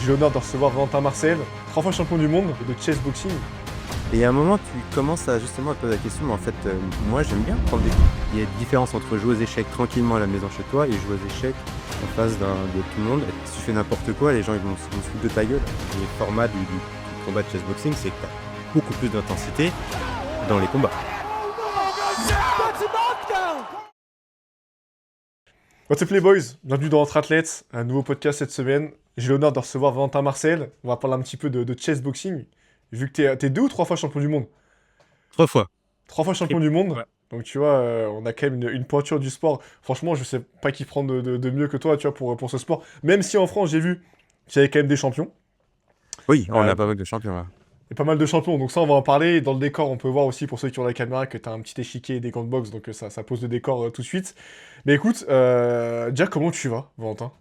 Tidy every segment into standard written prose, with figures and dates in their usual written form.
J'ai l'honneur de recevoir Valentin Marcel, 3 fois champion du monde de chess boxing. Et à un moment, tu commences à justement te poser la question, mais en fait, moi j'aime bien prendre des coups. Il y a une différence entre jouer aux échecs tranquillement à la maison chez toi et jouer aux échecs en face de tout le monde. Si tu fais n'importe quoi, les gens ils vont se foutre de ta gueule. Et le format du combat de chess boxing, c'est que tu as beaucoup plus d'intensité dans les combats. What's up les boys, bienvenue dans Entre Athlètes, un nouveau podcast cette semaine. J'ai l'honneur de recevoir Valentin Marcel. On va parler un petit peu de chess boxing. Vu que t'es 2 ou 3 fois champion du monde. 3 fois. 3 fois champion Triple. du monde. Ouais. Donc tu vois, on a quand même une pointure du sport. Franchement, je sais pas qui prend de mieux que toi, tu vois, pour ce sport. Même si en France, j'ai vu qu'il y avait quand même des champions. Oui, on Euh, a pas mal de champions là. et pas mal de champions, donc ça on va en parler. Dans le décor, on peut voir aussi pour ceux qui ont la caméra que t'as un petit échiquier et des gants de boxe, donc ça pose le décor tout de suite. Mais écoute, déjà comment tu vas, Valentin?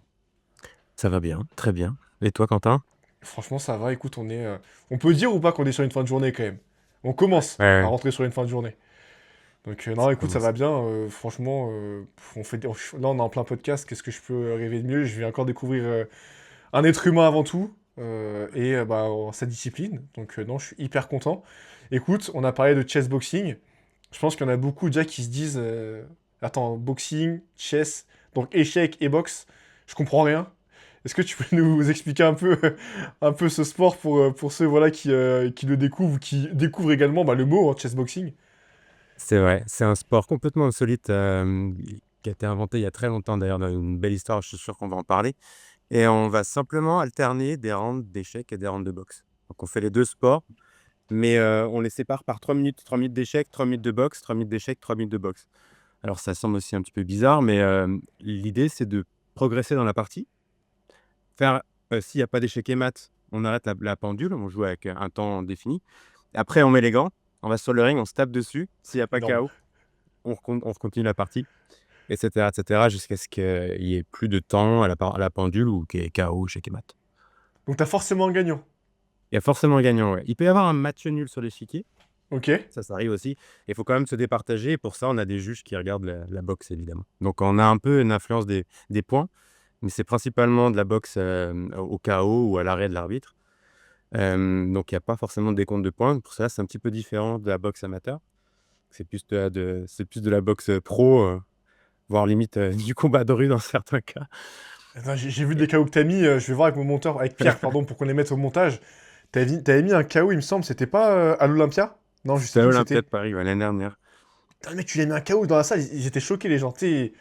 Ça va bien, très bien. Et toi, Quentin? Franchement, ça va. Écoute, on peut dire ou pas qu'on est sur une fin de journée quand même. On commence Ouais, à ouais, rentrer sur une fin de journée. Donc non, ça écoute, ça commence. va bien. Franchement, là on est en plein podcast. Qu'est-ce que je peux rêver de mieux? Je vais encore découvrir un être humain avant tout sa discipline. Donc non, je suis hyper content. Écoute, on a parlé de chess boxing. Je pense qu'il y en a beaucoup déjà qui se disent attends, boxing, chess, donc échec et boxe, je comprends rien. Est-ce que tu peux nous expliquer un peu ce sport pour ceux voilà, qui le découvrent ou qui découvrent également le mot chess boxing? C'est vrai, c'est un sport complètement insolite qui a été inventé il y a très longtemps d'ailleurs, dans une belle histoire, je suis sûr qu'on va en parler. Et on va simplement alterner des rounds d'échecs et des rounds de boxe. Donc on fait les 2 sports, mais on les sépare par 3 minutes. 3 minutes d'échecs, 3 minutes de boxe, 3 minutes d'échecs, 3 minutes de boxe. Alors ça semble aussi un petit peu bizarre, mais l'idée c'est de progresser dans la partie. Faire, s'il y a pas d'échecs et mat, on arrête la pendule, on joue avec un temps défini. Après on met les gants, on va sur le ring, on se tape dessus. S'il y a pas Énorme. KO, on continue la partie, et cetera, jusqu'à ce qu'il y ait plus de temps à la pendule ou qu'il y ait KO, échec et mat. Donc t'as forcément un gagnant. Il y a forcément un gagnant, ouais. Il peut y avoir un match nul sur l'échiquier, Ok. ça arrive aussi. Il faut quand même se départager et pour ça, on a des juges qui regardent la boxe évidemment. Donc on a un peu une influence des points, mais c'est principalement de la boxe, au KO ou à l'arrêt de l'arbitre. Donc il y a pas forcément de décompte de points. Pour ça, c'est un petit peu différent de la boxe amateur. C'est plus de la boxe, pro, voire limite, du combat de rue dans certains cas. Attends, j'ai vu des Et KO que t'as mis. Je vais voir avec mon monteur, avec Pierre, pardon, pour qu'on les mette au montage. T'avais mis un KO, il me semble. C'était pas à l'Olympia? Non, je sais c'était à plus où l'Olympia c'était. de Paris, ouais, l'année dernière. Putain, mec, tu l'as mis un KO dans la salle. Ils étaient choqués, les gens. T'sais,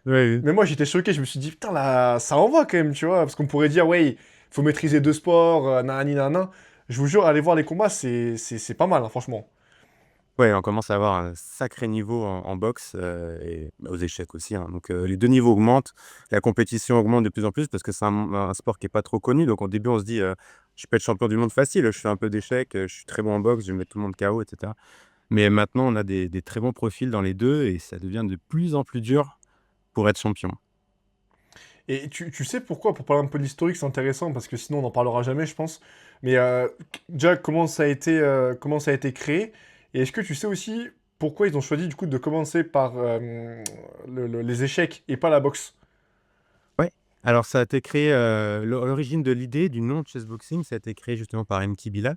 Oui, oui. mais moi, j'étais choqué, je me suis dit, putain, là, ça envoie quand même, tu vois. Parce qu'on pourrait dire, ouais, il faut maîtriser 2 sports, nanani, nanana. Je vous jure, allez voir les combats, c'est pas mal, hein, franchement. Ouais, on commence à avoir un sacré niveau en boxe, et aux échecs aussi, hein. Donc les 2 niveaux augmentent, la compétition augmente de plus en plus parce que c'est un sport qui est pas trop connu. Donc au début, on se dit: «Je peux être champion du monde facile, je fais un peu d'échecs, je suis très bon en boxe, je vais mettre tout le monde KO» et cetera. Mais maintenant, on a des très bons profils dans les 2 et ça devient de plus en plus dur pour être champion. Et tu sais pourquoi? Pour parler un peu de l'historique, c'est intéressant, parce que sinon, on n'en parlera jamais, je pense. Mais déjà, comment ça a été créé? Et est-ce que tu sais aussi pourquoi ils ont choisi, du coup, de commencer par les échecs et pas la boxe? Ouais, alors ça a été créé, l'origine de l'idée du nom de chessboxing, ça a été créé justement par Enki Bilal.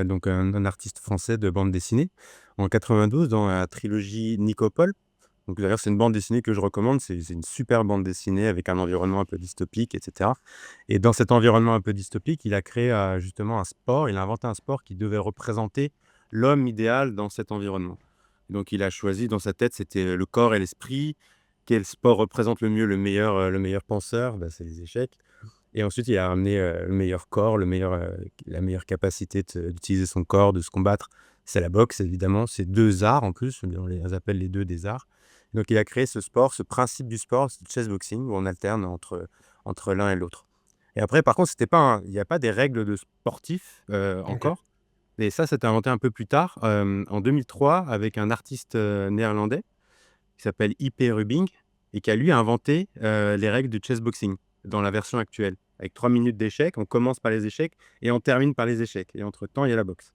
Donc un artiste français de bande dessinée, en 92 dans la trilogie Nicopole. Donc d'ailleurs, c'est une bande dessinée que je recommande, c'est une super bande dessinée avec un environnement un peu dystopique et cetera et dans cet environnement un peu dystopique, il a créé, justement un sport, il a inventé un sport qui devait représenter l'homme idéal dans cet environnement. Donc il a choisi dans sa tête, c'était le corps et l'esprit. Quel sport représente le mieux le meilleur penseur? Bah, c'est les échecs. Et ensuite, il a ramené, le meilleur corps, la meilleure capacité d'utiliser son corps, de se combattre. C'est la boxe évidemment, c'est 2 arts en plus, on les appelle les 2 des arts. Donc il a créé ce sport, ce principe du sport, c'est le chessboxing où on alterne entre l'un et l'autre. Et après par contre, c'était pas il y a pas des règles de sportif, Ok. encore. Et ça, c'était inventé un peu plus tard, en 2003 avec un artiste, néerlandais qui s'appelle IP Rubing et qui a lui inventé, les règles du chessboxing dans la version actuelle. Avec 3 minutes d'échecs, on commence par les échecs et on termine par les échecs et entre temps, il y a la boxe.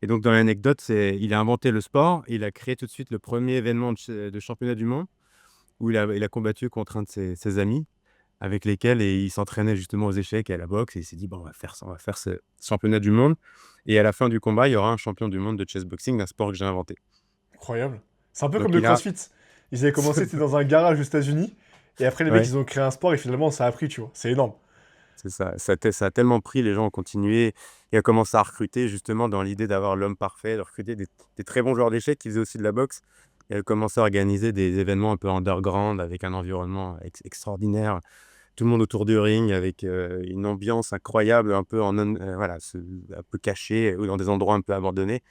Et donc dans l'anecdote, c'est il a inventé le sport, il a créé tout de suite le premier événement de championnat du monde où il a combattu contre un de ses amis avec lesquels il s'entraînait justement aux échecs et à la boxe et il s'est dit: «Bon, on va faire ça, on va faire ce championnat du monde et à la fin du combat, il y aura un champion du monde de chess boxing d'un sport que j'ai inventé». Incroyable. C'est un peu comme Donc le il a CrossFit. Ils avaient commencé, c'était dans un garage aux États-Unis. Et après, les mecs, ouais, ils ont créé un sport et finalement, ça a pris, tu vois. C'est énorme. c'est ça. Ça a tellement pris, les gens ont continué et ont commencé à recruter justement dans l'idée d'avoir l'homme parfait, de recruter des très bons joueurs d'échecs qui faisaient aussi de la boxe et a commencé à organiser des événements un peu underground avec un environnement extraordinaire. Tout le monde autour du ring avec, une ambiance incroyable, un peu voilà, un peu cachée ou dans des endroits un peu abandonnés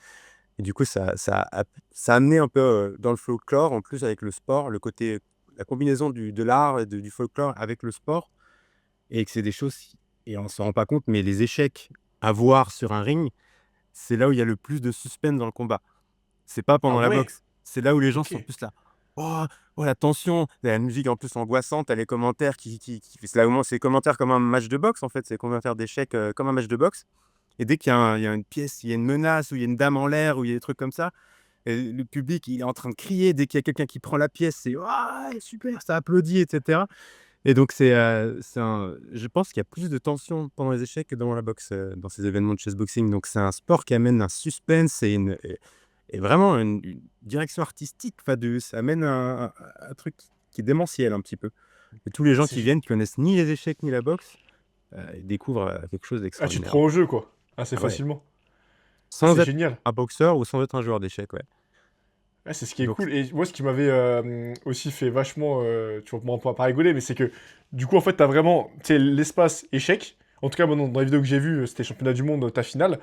et du coup ça a amené un peu, dans le folklore en plus avec le sport, le côté la combinaison de l'art et du folklore avec le sport et que c'est des choses et on s'en rend pas compte, mais les échecs à voir sur un ring, c'est là où il y a le plus de suspense dans le combat. C'est pas Ah pendant la ouais, boxe. C'est là où les gens ok. sont plus là: «Oh! Oh la tension!» la musique en plus angoissante, tu les commentaires c'est là où c'est les commentaires comme un match de boxe en fait, c'est les commentaires d'échecs, comme un match de boxe et dès qu'il y a une pièce, il y a une menace ou il y a une dame en l'air ou il y a des trucs comme ça et le public, il est en train de crier. Dès qu'il y a quelqu'un qui prend la pièce, c'est: «Ah super!» ça applaudit et cetera et donc c'est un je pense qu'il y a plus de tension pendant les échecs que dans la boxe, dans ces événements de chessboxing donc c'est un sport qui amène un suspense et vraiment une direction artistique, enfin ça amène un truc qui est démentiel un petit peu et tous les gens C'est qui gé- viennent, qui connaissent ni les échecs ni la boxe, ils découvrent, quelque chose Ah, tu te d'extraordinaire. prends au jeu, quoi. Assez Ah ouais, facilement. Ah, sans c'est être génial. un boxeur ou sans être un joueur d'échecs, ouais. Ouais, c'est ce qui est Donc cool. Et moi, ce qui m'avait aussi fait vachement, tu vois, on peut pas rigoler, mais c'est que du coup, en fait, t'as vraiment, tu sais, l'espace échec. En tout cas, moi, dans les vidéos que j'ai vues, c'était championnat du monde, ta finale,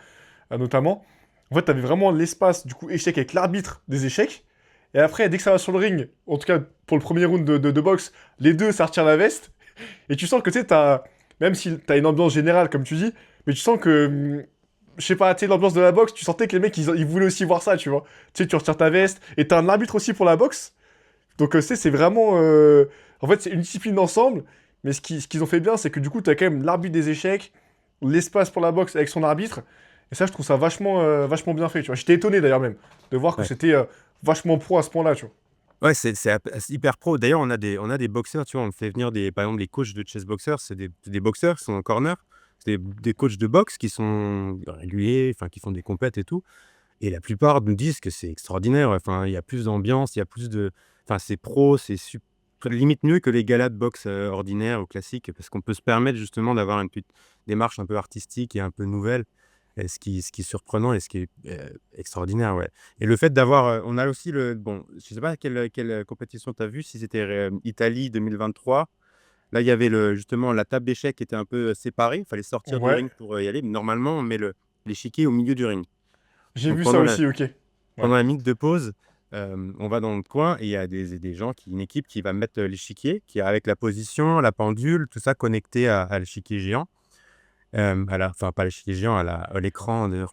notamment. En fait, t'avais vraiment l'espace, du coup, échec avec l'arbitre des échecs. Et après, dès que ça va sur le ring, en tout cas, pour le premier round de boxe, les deux, ça retire la veste. Et tu sens que, tu sais, même si t'as une ambiance générale, comme tu dis, mais tu sens que, je sais pas, tu sais, l'ambiance de la boxe, tu sentais que les mecs, ils voulaient aussi voir ça, tu vois. Tu sais, tu retires ta veste, et t'as un arbitre aussi pour la boxe. Donc, tu sais, c'est vraiment. En fait, c'est une discipline d'ensemble, mais ce qu'ils ont fait bien, c'est que du coup, t'as quand même l'arbitre des échecs, l'espace pour la boxe avec son arbitre. Et ça, je trouve ça vachement bien fait, tu vois. J'étais étonné d'ailleurs même de voir que ouais. c'était vachement pro à ce point-là, tu vois. Ouais, c'est hyper pro. D'ailleurs, on a des boxeurs, tu vois? On fait venir par exemple, les coachs de chess boxers, c'est des boxeurs qui sont en corner. C'est des coachs de boxe qui sont réguliers, enfin, qui font des compètes et tout et la plupart nous disent que c'est extraordinaire. Enfin, il y a plus d'ambiance, il y a plus de enfin, c'est pro, c'est limite mieux que les galas de boxe, ordinaires ou classiques parce qu'on peut se permettre justement d'avoir une petite démarche un peu artistique et un peu nouvelle et ce qui est surprenant et ce qui est, extraordinaire, ouais et le fait d'avoir, on a aussi bon, je sais pas quelle compétition tu as vu, si c'était Italie 2023. Là, il y avait justement la table d'échecs qui était un peu, séparée. Il fallait sortir du Ouais, ring pour, y aller. Mais normalement, on met l'échiquier au milieu du ring. j'ai Donc vu ça aussi, ok. Ouais. pendant la minute de pause, on va dans le coin et il y a des gens une équipe qui va mettre, l'échiquier, qui est avec la position, la pendule, tout ça connecté à l'échiquier géant. Enfin pas l'échiquier géant, à l'écran de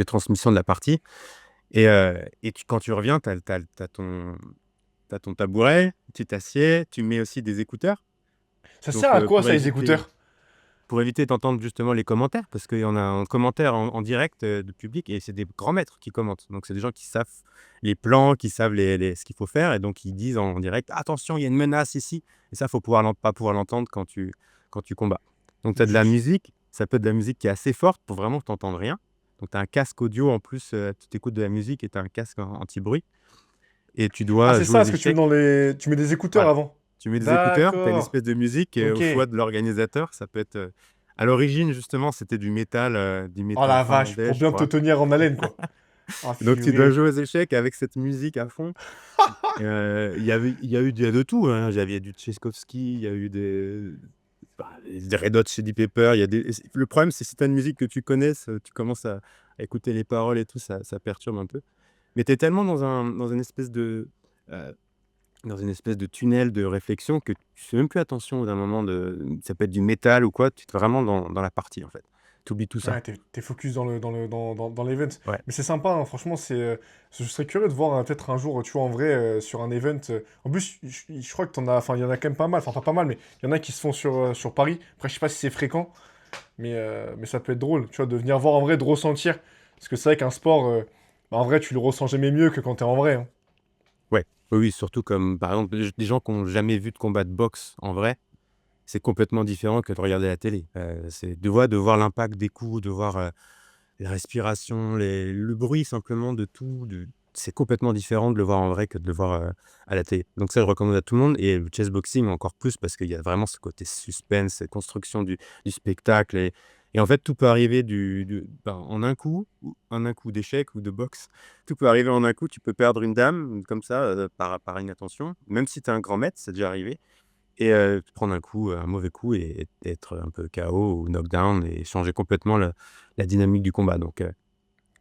transmission de la partie et quand tu reviens, tu as ton tabouret, tu t'assieds, tu mets aussi des écouteurs. Ça sert Donc à quoi ça, les écouteurs? pour éviter d'entendre justement les commentaires, parce qu'il y en a un commentaire en direct, de public et c'est des grands maîtres qui commentent. Donc c'est des gens qui savent les plans, qui savent ce qu'il faut faire et donc ils disent en direct: «Attention, il y a une menace ici» et ça, faut pas pouvoir l'entendre quand tu combats. Donc tu as de la Juste. musique, ça peut être de la musique qui est assez forte pour vraiment que tu entendes rien. Donc tu as un casque audio en plus, tu écoutes de la musique et tu as un casque anti-bruit et tu Ah, dois c'est jouer ça, aux ce que tu mets échecs. dans les. Tu mets des écouteurs Voilà. avant. Tu mets des écouteurs, tu as une D'accord. espèce de musique, au Ok. choix de l'organisateur. Ça peut être, à l'origine justement, c'était du Oh métal la vache, finlandais, pour je bien te crois. tenir en haleine, quoi. Ah, Donc tu dois purée. jouer aux échecs avec cette musique à fond. Il y a de tout, hein. Il y a du Tchaïkovski, il y a eu des Red Hot Chili Peppers, il y a le problème, c'est si tu as une musique que tu connais, tu commences à écouter les paroles et tout, ça perturbe un peu. Mais tu es tellement heu dans une espèce de tunnel de réflexion que tu fais même plus attention d'un moment ça peut être du métal ou quoi, tu es vraiment dans la partie, en fait. Tu oublies tout ça. Ouais, t'es focus dans l'event. Ouais. Mais c'est sympa, hein, franchement, je serais curieux de voir peut-être un jour, tu vois, en vrai, sur un event. En plus, je crois que t'en as, enfin, il y en a quand même pas mal, enfin, pas mal, mais il y en a qui se font sur Paris. Après, je sais pas si c'est fréquent, mais ça peut être drôle, tu vois, de venir voir en vrai, de ressentir. Parce que c'est vrai qu'un sport, bah, en vrai, tu le ressens jamais mieux que quand t'es en vrai, hein. Ouais. Oui, oui, surtout comme, par exemple, des gens qui ont jamais vu de combat de boxe en vrai, c'est complètement différent que de regarder la télé. C'est de voir l'impact des coups, de voir, la respiration, le bruit simplement de tout, c'est complètement différent de le voir en vrai que de le voir, à la télé. Donc ça, je recommande à tout le monde et le chessboxing encore plus parce qu'il y a vraiment ce côté suspense, cette construction du spectacle et en fait, tout peut arriver en un coup ou en un coup d'échec ou de boxe. Tout peut arriver en un coup. Tu peux perdre une dame comme ça, par inattention, même si tu es un grand maître, c'est déjà arrivé et prendre un coup, un mauvais coup et être un peu KO ou knockdown et changer complètement la dynamique du combat donc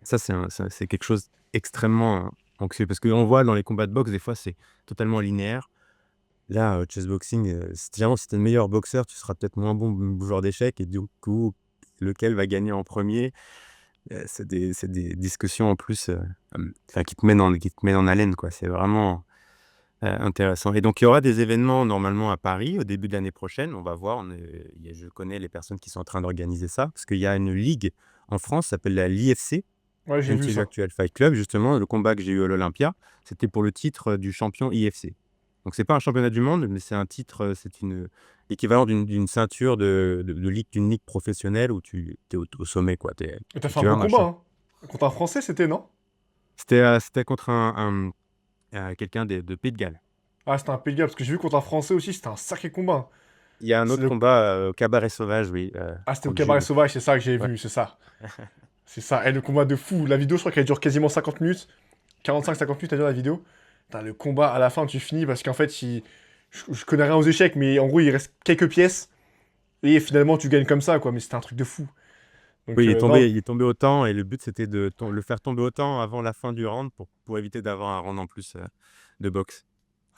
ça, c'est quelque chose extrêmement anxieux parce qu'on voit dans les combats de boxe, des fois, c'est totalement linéaire. Là, chessboxing, généralement, si tu es le meilleur boxeur, tu seras peut-être moins bon joueur d'échecs et du coup, lequel va gagner en premier. C'est des discussions en plus, enfin qui te mènent en haleine, quoi. C'est vraiment, intéressant et donc il y aura des événements normalement à Paris au début de l'année prochaine. On va voir, je connais les personnes qui sont en train d'organiser ça parce qu'il y a une ligue en France, ça s'appelle l'IFC. Ouais, j'ai vu MTV ça. Actual Fight Club, justement, le combat que j'ai eu à l'Olympia, c'était pour le titre, du champion IFC. Donc c'est pas un championnat du monde, mais c'est un titre, c'est l'équivalent d'une ceinture de ligue d'une ligue professionnelle où tu es au sommet, quoi. Et t'as fait un Tu as beau un combat, champ hein. Contre un Français, c'était, non? c'était contre quelqu'un de Pays de Galles. Ah, c'était un Pays de Galles, parce que j'ai vu contre un Français aussi, c'était un sacré combat, hein. Il y a un C'est autre le... combat, au Cabaret Sauvage, oui, Ah, c'était au contre Cabaret Jules. Sauvage, c'est ça que j'ai Ouais. vu, c'est ça. C'est ça. Et le combat de fou. La vidéo, je crois qu'elle dure quasiment 50 minutes. 45-50 minutes à dire la vidéo. Putain, le combat, à la fin, tu finis parce qu'en fait, je connais rien aux échecs, mais en gros, il reste quelques pièces. Et finalement, tu gagnes comme ça, quoi. Mais c'était un truc de fou. Oui, Donc, non. il est tombé au temps et le but, c'était de le faire tomber au temps avant la fin du round pour éviter d'avoir un round en plus, de boxe.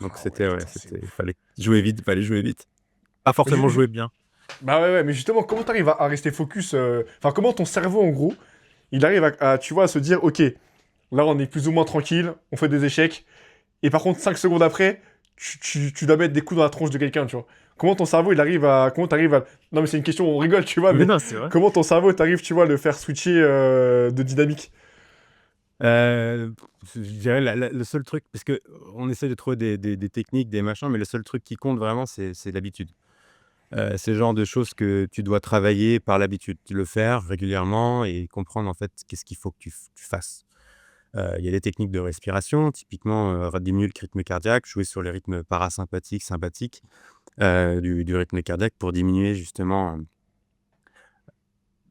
Donc Ah ouais, putain, c'est c'était ouf. fallait jouer vite, fallait jouer vite. Pas Mais forcément jouer bien. bah ouais, ouais, mais justement, comment t'arrives à rester focus Enfin, comment ton cerveau, en gros, il arrive tu vois, à se dire, ok, là, on est plus ou moins tranquille, on fait des échecs. Et par contre, 5 secondes après, tu dois mettre des coups dans la tronche de quelqu'un, tu vois. Comment ton cerveau, il arrive à... Comment t'arrives à... Non, mais c'est une question, on rigole, tu vois, Mais mais non, c'est vrai. comment ton cerveau, t'arrives, tu vois, à le faire switcher de dynamique? Heu, je dirais le seul truc parce qu'on essaie de trouver des techniques, des machins, mais le seul truc qui compte vraiment, c'est l'habitude. C'est le genre de choses que tu dois travailler par l'habitude. Le faire régulièrement et comprendre, en fait, qu'est-ce qu'il faut que tu fasses. Il y a des techniques de respiration, typiquement, diminuer le rythme cardiaque, jouer sur les rythmes parasympathiques, sympathiques, du rythme cardiaque pour diminuer justement,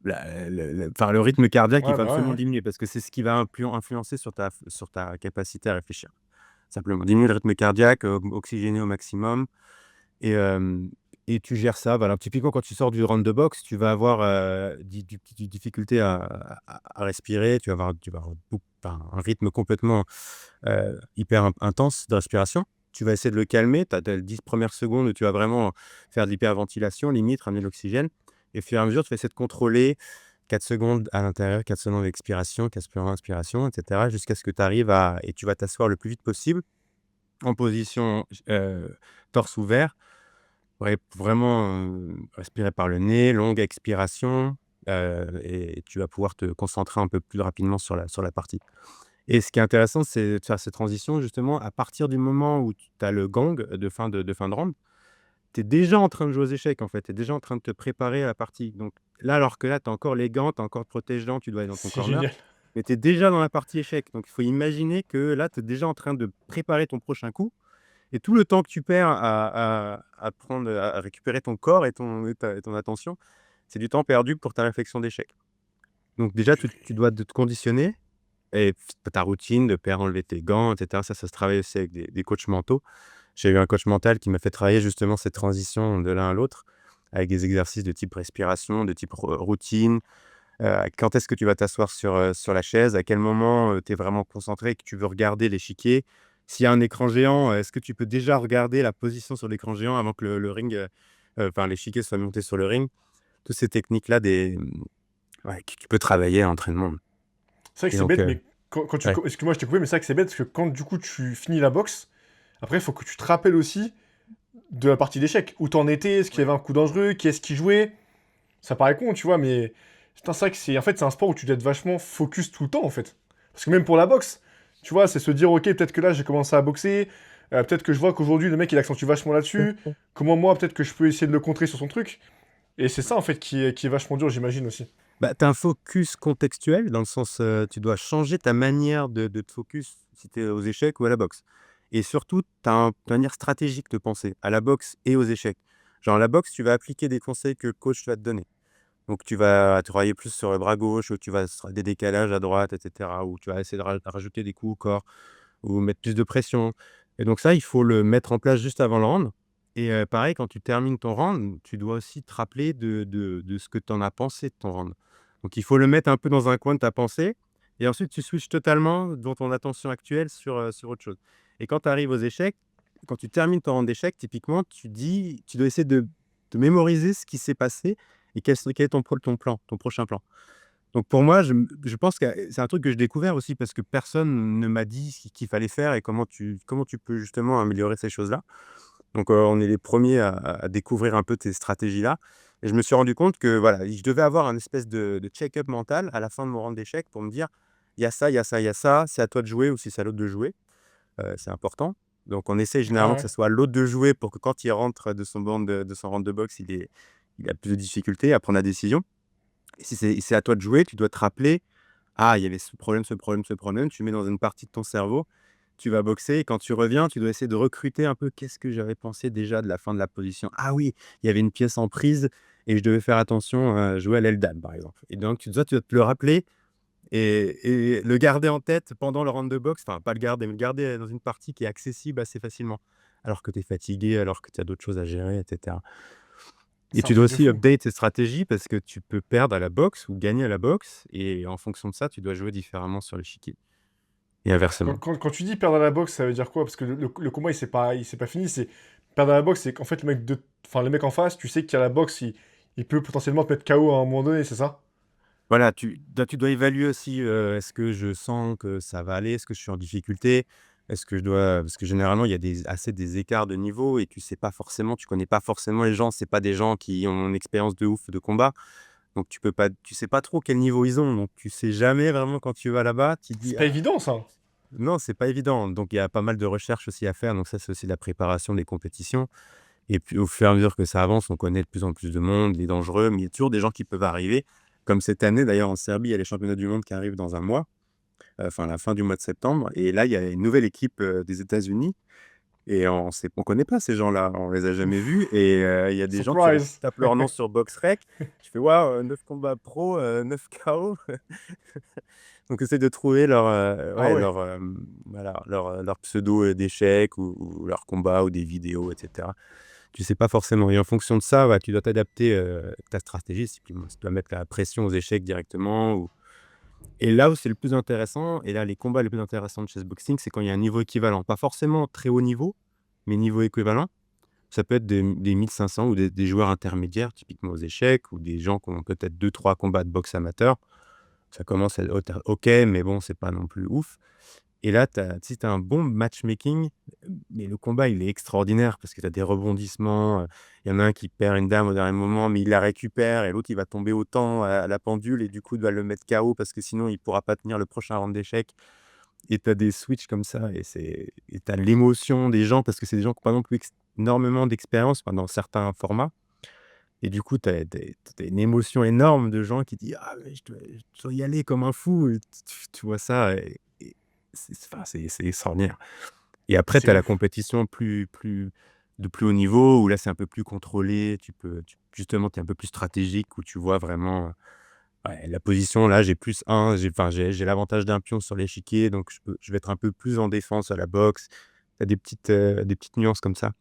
le rythme cardiaque, il Ouais, faut bah ouais, absolument ouais. diminuer parce que c'est ce qui va influencer sur ta capacité à réfléchir. Simplement, diminuer le rythme cardiaque, oxygéner au maximum et tu gères ça. Voilà, typiquement, quand tu sors du round de boxe, tu vas avoir, des difficultés à respirer, tu vas avoir un rythme complètement, hyper intense de respiration. Tu vas essayer de le calmer. Tu as les 10 premières secondes où tu vas vraiment faire de l'hyperventilation, limite, ramener de l'oxygène et au fur et à mesure, tu vas essayer de contrôler 4 secondes à l'intérieur, 4 secondes d'expiration, 4 secondes d'inspiration et cetera jusqu'à ce que tu arrives et tu vas t'asseoir le plus vite possible en position, torse ouvert. Ouais, vraiment, respirer par le nez, longue expiration, et tu vas pouvoir te concentrer un peu plus rapidement sur la partie. Et ce qui est intéressant, c'est de faire cette transition justement à partir du moment où tu as le gong de fin de round, tu es déjà en train de jouer aux échecs, en fait. Tu es déjà en train de te préparer à la partie. Donc là, alors que là, tu as encore les gants, tu as encore le protège-dents, tu dois aller dans ton C'est corner, génial. mais tu es déjà dans la partie échec. Donc il faut imaginer que là, tu es déjà en train de préparer ton prochain coup et tout le temps que tu perds à récupérer ton corps et ton attention, c'est du temps perdu pour ta réflexion d'échec. Donc déjà, tu Purée. dois te conditionner et ta routine de enlever tes gants et cetera. Ça se travaille aussi avec des coachs mentaux. J'ai eu un coach mental qui m'a fait travailler justement cette transition de l'un à l'autre, avec des exercices de type respiration, de type routine. Quand est-ce que tu vas t'asseoir sur la chaise? À quel moment, tu es vraiment concentré et que tu veux regarder l'échiquier? S'il y a un écran géant, est-ce que tu peux déjà regarder la position sur l'écran géant avant que le ring, enfin l'échiquier soit monté sur le ring? Toutes ces techniques-là, ouais, que tu peux travailler à l'entraînement C'est vrai que et c'est donc bête, mais quand tu... ouais. Excuse-moi, je t'ai coupé, mais c'est vrai que c'est bête, parce que quand, du coup, tu finis la boxe, après, il faut que tu te rappelles aussi de la partie d'échecs. Où t'en étais, est-ce qu'il y avait un coup dangereux, qui est-ce qui jouait. Ça paraît con, tu vois, mais... Putain, c'est vrai que c'est... En fait, c'est un sport où tu dois être vachement focus tout le temps, en fait. Parce que même pour la boxe, Tu vois, c'est se dire, ok, peut-être que là, j'ai commencé à boxer, peut-être que je vois qu'aujourd'hui, le mec, il accentue vachement là-dessus. Comment moi, peut-être que je peux essayer de le contrer sur son truc. Et c'est ça, en fait, qui est vachement dur, j'imagine aussi. Bah, tu as un focus contextuel dans le sens, tu dois changer ta manière de te focus si tu es aux échecs ou à la boxe et surtout, tu as une manière stratégique de penser à la boxe et aux échecs. Genre à la boxe, tu vas appliquer des conseils que le coach va te donner. Donc tu vas travailler plus sur le bras gauche, ou tu vas des décalages à droite et cetera, ou tu vas essayer de rajouter des coups au corps ou mettre plus de pression et donc ça, il faut le mettre en place juste avant le round et pareil, quand tu termines ton round, tu dois aussi te rappeler de ce que tu en as pensé de ton round. Donc il faut le mettre un peu dans un coin de ta pensée et ensuite tu switches totalement dans ton attention actuelle sur autre chose et quand tu arrives aux échecs, quand tu termines ton round d'échecs, typiquement, tu dois essayer de mémoriser ce qui s'est passé et quel est ton plan, ton prochain plan. Donc pour moi, je pense que c'est un truc que j'ai découvert aussi parce que personne ne m'a dit ce qu'il fallait faire et comment tu peux justement améliorer ces choses-là. Donc, on est les premiers à découvrir un peu ces stratégies-là et je me suis rendu compte que voilà, je devais avoir un espèce de check-up mental à la fin de mon round d'échecs pour me dire: «Il y a ça, il y a ça, il y a ça, c'est à toi de jouer ou si c'est à l'autre de jouer». C'est important. Donc on essaie Ouais, généralement que ouais. ce soit à l'autre de jouer pour que quand il rentre de son round de boxe, il a plus de difficultés à prendre la décision. Et si c'est à toi de jouer, tu dois te rappeler: «Ah, il y avait ce problème, ce problème, ce problème». Tu mets dans une partie de ton cerveau, tu vas boxer et quand tu reviens, tu dois essayer de recruter un peu: «Qu'est-ce que j'avais pensé déjà de la fin de la position? Ah oui, il y avait une pièce en prise et je devais faire attention à jouer à l'aile dame», par exemple. Et donc tu dois te le rappeler et le garder en tête pendant le round de boxe, enfin pas le garder, mais le garder dans une partie qui est accessible assez facilement, alors que tu es fatigué, alors que tu as d'autres choses à gérer et cetera. Et C'est un tu dois truc de aussi fou. update tes stratégies parce que tu peux perdre à la boxe ou gagner à la boxe et en fonction de ça, tu dois jouer différemment sur l'échiquier et Quand, inversement. quand tu dis perdre à la boxe, ça veut dire quoi? Parce que le combat, il s'est pas fini. C'est perdre à la boxe, c'est qu'en fait, enfin, le mec en face, tu sais qu'à la boxe, il peut potentiellement te mettre KO à un moment donné, c'est ça? Voilà, tu dois évaluer aussi, est-ce que je sens que ça va aller? Est-ce que je suis en difficulté? Est-ce que je dois parce que généralement, il y a des écarts de niveau et tu sais pas forcément, tu connais pas forcément les gens. C'est pas des gens qui ont une expérience de ouf de combat. Donc tu sais pas trop quel niveau ils ont. Donc tu sais jamais vraiment quand tu vas là-bas, tu te C'est dis: pas «Ah». évident, ça. Non, c'est pas évident. Donc il y a pas mal de recherches aussi à faire. Donc ça, c'est aussi la préparation des compétitions. Et puis, au fur et à mesure que ça avance, on connaît de plus en plus de monde, les dangereux, mais il y a toujours des gens qui peuvent arriver. Comme cette année, d'ailleurs, en Serbie, il y a les championnats du monde qui arrivent dans un mois, enfin, la fin du mois de septembre. Et là, il y a une nouvelle équipe des États-Unis. Et on connaît pas ces gens-là, on les a jamais vus. Ouf. Et il y a des gens, tu Surprise. tapes leur nom sur BoxRec, tu fais waouh, 9 combats pro, 9 KO. Donc, essaie de trouver Ah ouais, ouais. voilà, leur pseudo d'échecs ou leur combat ou des vidéos, etc. Tu sais pas forcément et en fonction de ça, ouais, tu dois t'adapter, ta stratégie, si tu dois mettre la pression aux échecs directement ou et là où c'est le plus intéressant et là, les combats les plus intéressants de chessboxing, c'est quand il y a un niveau équivalent. Pas forcément très haut niveau, mais niveau équivalent. Ça peut être des 1 500 ou des joueurs intermédiaires, typiquement aux échecs ou des gens qui ont peut-être 2 3 combats de boxe amateur. Ça commence à être OK, mais bon, c'est pas non plus ouf. Et là, si tu as un bon matchmaking, mais le combat, il est extraordinaire parce que tu as des rebondissements, il y en a un qui perd une dame au dernier moment, mais il la récupère et l'autre, il va tomber autant à la pendule et du coup, il va le mettre KO parce que sinon, il pourra pas tenir le prochain round d'échecs et tu as des switches comme ça et tu as l'émotion des gens parce que c'est des gens qui ont pas non plus énormément d'expérience, enfin, dans certains formats et du coup, tu as une émotion énorme de gens qui disent: «Ah mais je dois y aller comme un fou» et tu vois ça et c'est extraordinaire. Et après, tu C'est as la ouf. compétition de plus haut niveau où là, c'est un peu plus contrôlé. Justement, tu es un peu plus stratégique où tu vois vraiment, ouais, la position. Là, j'ai plus un enfin, j'ai l'avantage d'un pion sur l'échiquier, donc je vais être un peu plus en défense à la boxe. Tu as des petites nuances comme ça,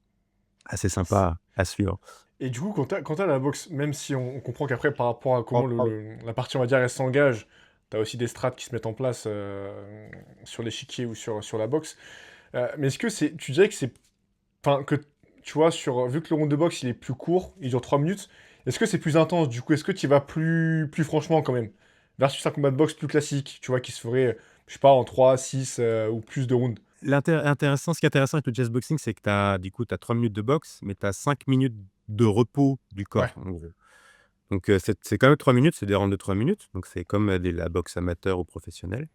assez sympa à suivre. Et du coup, quand t'as la boxe, même si on comprend qu'après, par rapport à comment la partie, on va dire, elle s'engage, t'as aussi des strates qui se mettent en place sur l'échiquier ou sur la boxe. Mais est-ce que tu dirais que c'est, enfin, que tu vois, vu que le round de boxe il est plus court, il dure 3 minutes, est-ce que c'est plus intense du coup? Est-ce que tu y vas plus franchement quand même? Versus un combat de boxe plus classique, tu vois, qui se ferait, je sais pas, en 3 6 ou plus de rounds. Ce qui est intéressant avec le chessboxing, c'est que tu as 3 minutes de boxe, mais tu as 5 minutes de repos du Ouais. corps, en gros. Donc, c'est quand même 3 minutes, c'est des rounds de 3 minutes, donc c'est comme, la boxe amateur ou professionnelle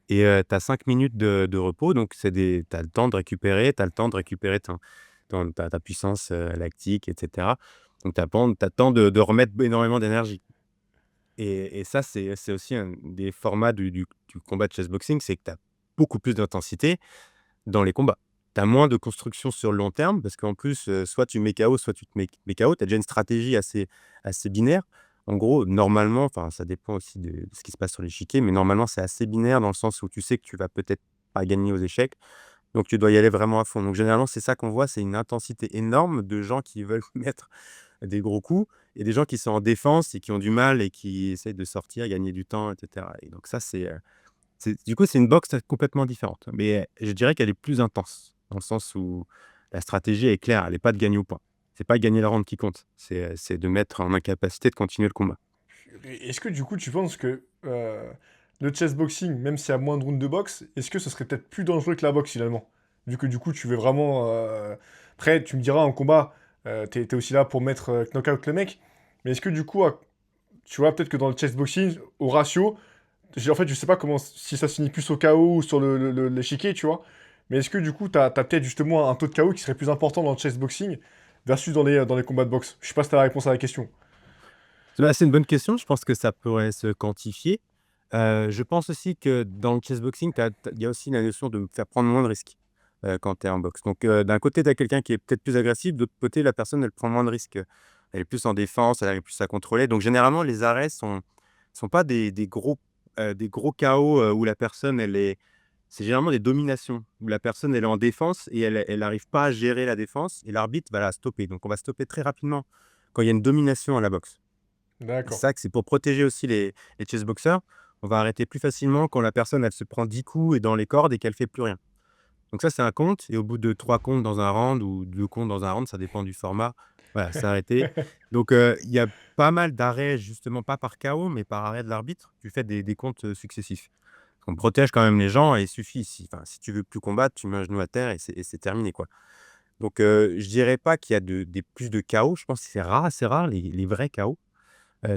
et tu as 5 minutes de repos, donc tu as le temps de récupérer, tu as le temps de récupérer ta puissance, lactique et cetera. Donc tu as le temps de remettre énormément d'énergie et ça, c'est aussi un des formats du combat de chessboxing, c'est que tu as beaucoup plus d'intensité dans les combats. Tu as moins de construction sur le long terme parce qu'en plus, soit tu mets KO, soit tu te mets KO. Tu as déjà une stratégie assez binaire. En gros, normalement, enfin, ça dépend aussi de ce qui se passe sur l'échiquier, mais normalement, c'est assez binaire dans le sens où tu sais que tu vas peut-être pas gagner aux échecs, donc tu dois y aller vraiment à fond. Donc généralement, c'est ça qu'on voit, c'est une intensité énorme de gens qui veulent mettre des gros coups et des gens qui sont en défense et qui ont du mal et qui essayent de sortir, gagner du temps et cetera et donc ça, du coup, c'est une boxe complètement différente, mais je dirais qu'elle est plus intense, dans le sens où la stratégie est claire, elle est pas de gagner au point. C'est pas gagner la round qui compte, c'est de mettre en incapacité de continuer le combat. Et est-ce que du coup, tu penses que le chessboxing, même s'il y a moins de rounds de boxe, est-ce que ce serait peut-être plus dangereux que la boxe finalement? Vu que du coup, tu veux vraiment. Après, tu me diras en combat, t'es aussi là pour mettre knock-out le mec. Mais est-ce que du coup, tu vois, peut-être que dans le chessboxing, au ratio, en fait, je sais pas comment, si ça se finit plus au KO ou sur l'échiquier, tu vois. Mais est-ce que du coup, t'as peut-être justement un taux de KO qui serait plus important dans le chessboxing versus dans les combats de boxe? Je sais pas si t'as la réponse à la question. C'est une bonne question, je pense que ça pourrait se quantifier. Je pense aussi que dans le chessboxing, il y a aussi la notion de faire prendre moins de risques, quand tu es en boxe. Donc, d'un côté, tu as quelqu'un qui est peut-être plus agressif, de l'autre côté, la personne, elle prend moins de risques. Elle est plus en défense, elle arrive plus à contrôler. Donc généralement, les arrêts sont pas des gros KO, où la personne, c'est généralement des dominations, où la personne, elle est en défense et elle arrive pas à gérer la défense et l'arbitre va la stopper. Donc on va stopper très rapidement quand il y a une domination à la boxe. C'est D'accord. ça que c'est pour protéger aussi les chessboxers. On va arrêter plus facilement quand la personne, elle se prend 10 coups et dans les cordes et qu'elle fait plus rien. Donc ça, c'est un compte et au bout de 3 comptes dans un round ou 2 comptes dans un round, ça dépend du format, voilà, c'est arrêté. Donc il y a pas mal d'arrêts justement, pas par KO, mais par arrêt de l'arbitre. Tu fais des comptes, successifs. On protège quand même les gens et il suffit si tu veux plus combattre, tu mets un genou à terre et c'est terminé, quoi. Donc je dirais pas qu'il y a des plus de KO, je pense que c'est rare, assez rare les vrais KO.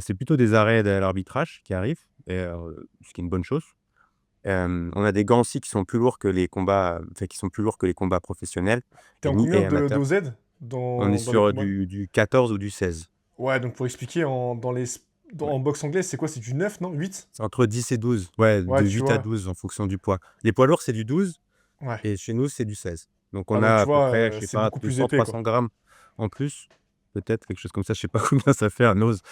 C'est plutôt des arrêts de l'arbitrage qui arrivent et ce qui est une bonne chose. On a des gants aussi qui sont plus lourds que les combats, enfin qui sont plus lourds que les combats professionnels T'es en combien et de amateurs. d'OZ On est dans les sur combats? du 14 ou du 16. Ouais, donc pour expliquer, Ouais. en boxe anglaise, c'est quoi? C'est du 9 non? 8? C'est entre 10 et 12. Ouais, Ouais, de tu 8 à vois. 12 en fonction du poids. Les poids lourds, c'est du 12 Ouais. et chez nous, c'est du 16. Donc Ah, on donc a tu à peu vois, près, je sais c'est pas, beaucoup plus épais, quoi. 200-300 grammes en plus, peut-être quelque chose comme ça. Je sais pas combien ça fait un ose